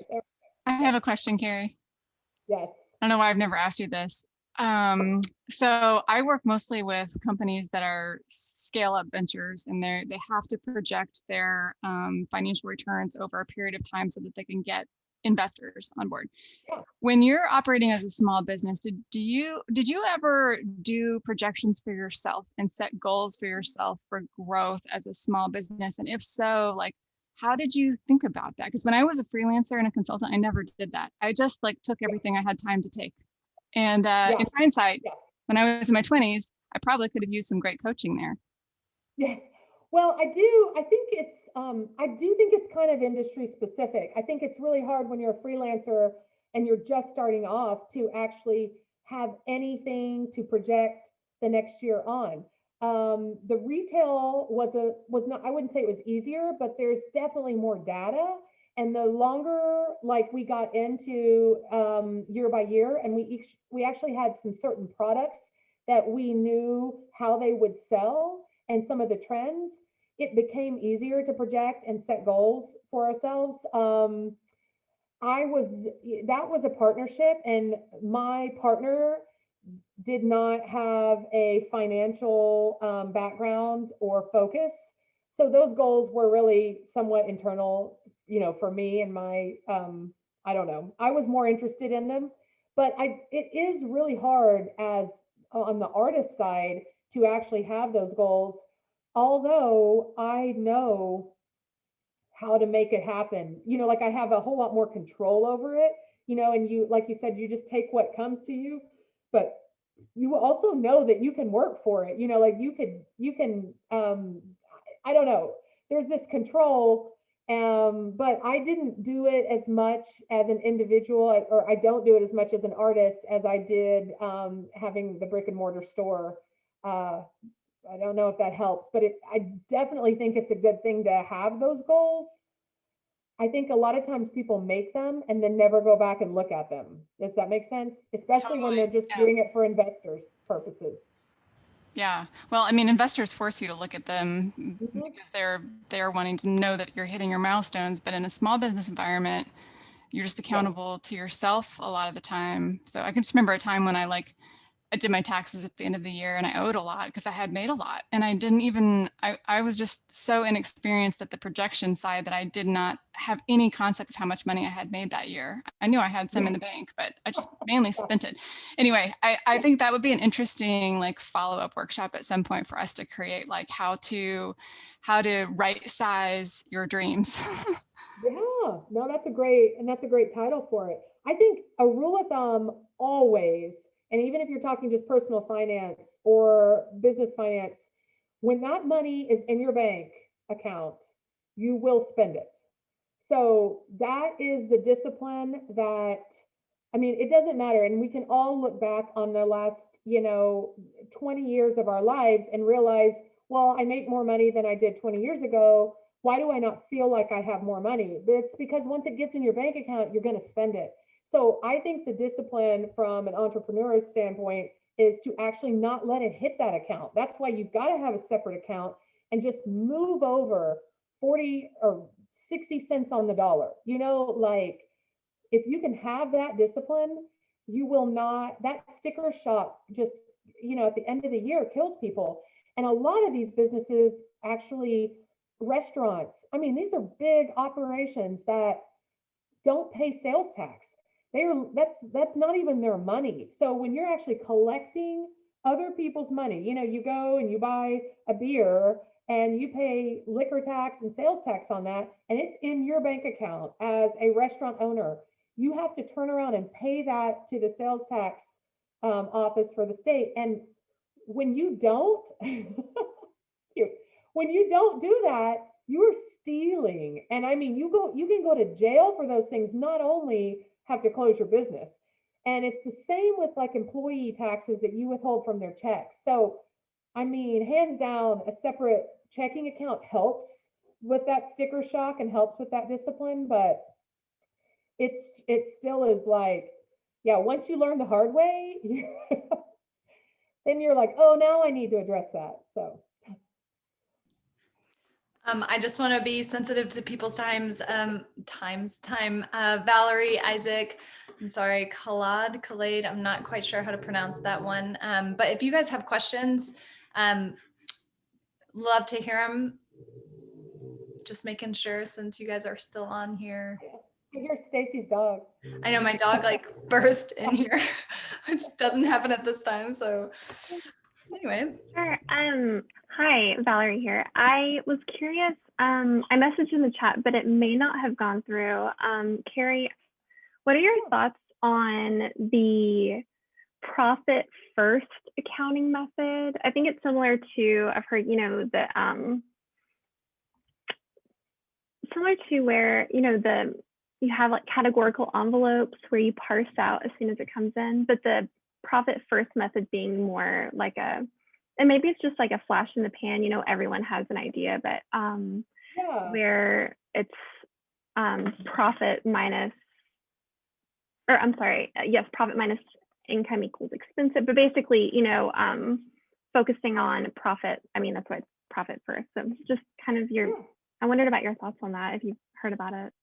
I have a question, Carrie. Yes. I don't know why I've never asked you this. So I work mostly with companies that are scale-up ventures, and they have to project their financial returns over a period of time so that they can get investors on board. Yeah. When you're operating as a small business, did you ever do projections for yourself and set goals for yourself for growth as a small business? And if so, like, how did you think about that? Because when I was a freelancer and a consultant, I never did that. I just like took everything I had time to take. And in hindsight, when I was in my 20s, I probably could have used some great coaching there. Yeah. Well, I do think it's kind of industry specific. I think it's really hard when you're a freelancer and you're just starting off to actually have anything to project the next year on. The retail was not, I wouldn't say it was easier, but there's definitely more data. And the longer like we got into year by year, and we actually had some certain products that we knew how they would sell and some of the trends, it became easier to project and set goals for ourselves. That was a partnership, and my partner did not have a financial background or focus. So those goals were really somewhat internal, for me and my, I don't know, I was more interested in them, but it is really hard on the artist side to actually have those goals, although I know how to make it happen. Like I have a whole lot more control over it, and like you said, you just take what comes to you, but you also know that you can work for it. Like you can, I don't know, there's this control, but I didn't do it as much as an individual, or I don't do it as much as an artist as I did having the brick and mortar store. I don't know if that helps, but I definitely think it's a good thing to have those goals. I think a lot of times people make them and then never go back and look at them. Does that make sense? Especially when they're just doing it for investors' purposes. Yeah. Well, I mean, investors force you to look at them because they're wanting to know that you're hitting your milestones. But in a small business environment, you're just accountable to yourself a lot of the time. So I can just remember a time when I did my taxes at the end of the year and I owed a lot because I had made a lot. And I didn't even, I was just so inexperienced at the projection side that I did not have any concept of how much money I had made that year. I knew I had some in the bank, but I just mainly spent it. Anyway, I think that would be an interesting follow-up workshop at some point for us to create how to right size your dreams. Yeah, no, that's a great title for it. I think a rule of thumb always And even if you're talking just personal finance or business finance, when that money is in your bank account, you will spend it. So that is the discipline that, I mean, it doesn't matter. And we can all look back on the last, 20 years of our lives and realize, well, I make more money than I did 20 years ago. Why do I not feel like I have more money? It's because once it gets in your bank account, you're going to spend it. So I think the discipline from an entrepreneur's standpoint is to actually not let it hit that account. That's why you've got to have a separate account and just move over 40 or 60 cents on the dollar. Like if you can have that discipline, you will not, that sticker shock just, at the end of the year kills people. And a lot of these businesses actually, restaurants, I mean, these are big operations that don't pay sales tax. That's not even their money. So when you're actually collecting other people's money, you go and you buy a beer and you pay liquor tax and sales tax on that, and it's in your bank account as a restaurant owner. You have to turn around and pay that to the sales tax office for the state. And when you don't, when you don't do that, you're stealing. And I mean, you can go to jail for those things, not only have to close your business. And it's the same with like employee taxes that you withhold from their checks. So, I mean, hands down, a separate checking account helps with that sticker shock and helps with that discipline, but it still is like, yeah, once you learn the hard way, then you're like, oh, now I need to address that. So I just want to be sensitive to people's time. Valerie, Isaac, I'm sorry, Khalid, I'm not quite sure how to pronounce that one. But if you guys have questions, love to hear them. Just making sure since you guys are still on here. I hear Stacy's dog. I know my dog like burst in here, which doesn't happen at this time. So anyway. Sure. Hi, Valerie here. I was curious, I messaged in the chat, but it may not have gone through. Carrie, what are your thoughts on the profit first accounting method? I think it's similar to, I've heard, similar to where, you have like categorical envelopes where you parse out as soon as it comes in, but the profit first method being more like and maybe it's just like a flash in the pan, everyone has an idea, but where it's profit minus, or I'm sorry, yes, profit minus income equals expense, but basically, focusing on profit. I mean, that's why it's profit first. So just kind of I wondered about your thoughts on that, if you've heard about it.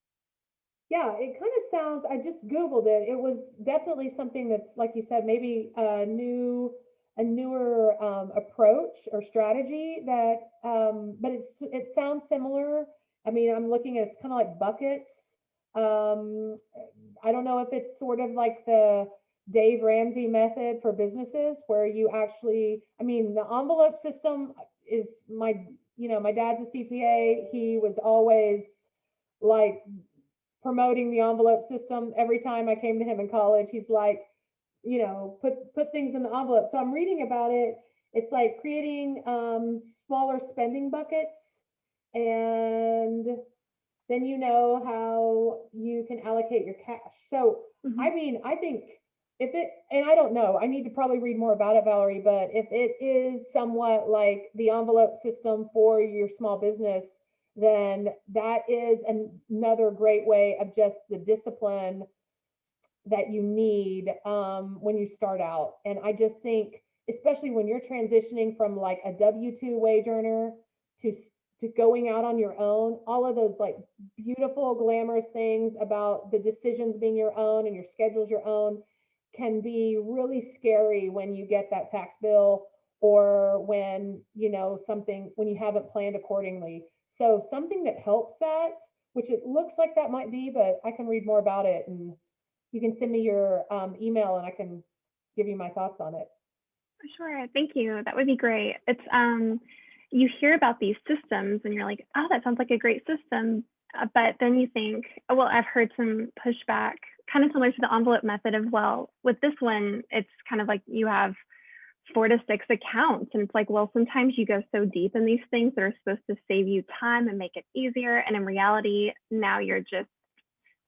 Yeah, it kind of sounds, I just Googled it. It was definitely something that's, like you said, maybe a newer approach or strategy that, but it sounds similar. I mean, I'm looking at, it's kind of like buckets. I don't know if it's sort of like the Dave Ramsey method for businesses where you actually, I mean, the envelope system is my dad's a CPA. He was always like promoting the envelope system. Every time I came to him in college, he's like, put things in the envelope. So I'm reading about it. It's like creating smaller spending buckets, and then you know how you can allocate your cash. So, I mean, I think and I don't know, I need to probably read more about it, Valerie, but if it is somewhat like the envelope system for your small business, then that is another great way of just the discipline that you need when you start out. And I just think, especially when you're transitioning from like a W-2 wage earner to going out on your own, all of those like beautiful, glamorous things about the decisions being your own and your schedules your own can be really scary when you get that tax bill, or when, when you haven't planned accordingly. So something that helps that, which it looks like that might be, but I can read more about it, and you can send me your email and I can give you my thoughts on it. Sure, thank you. That would be great. It's you hear about these systems and you're like, oh, that sounds like a great system. But then you think, well, I've heard some pushback kind of similar to the envelope method of, well, with this one, it's kind of like you have 4 to 6 accounts. And it's like, well, sometimes you go so deep in these things that are supposed to save you time and make it easier. And in reality, now you're just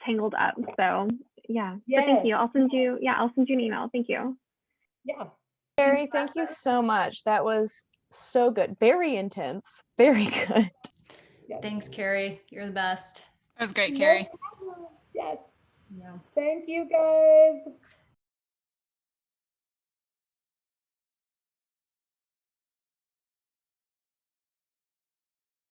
tangled up. So yeah, but thank you. I'll send you an email. Thank you. Yeah. Carrie, thank you so much. That was so good. Very intense. Very good. Yes. Thanks, Carrie. You're the best. That was great, No Carrie. problem. Yes. Yeah. Thank you, guys.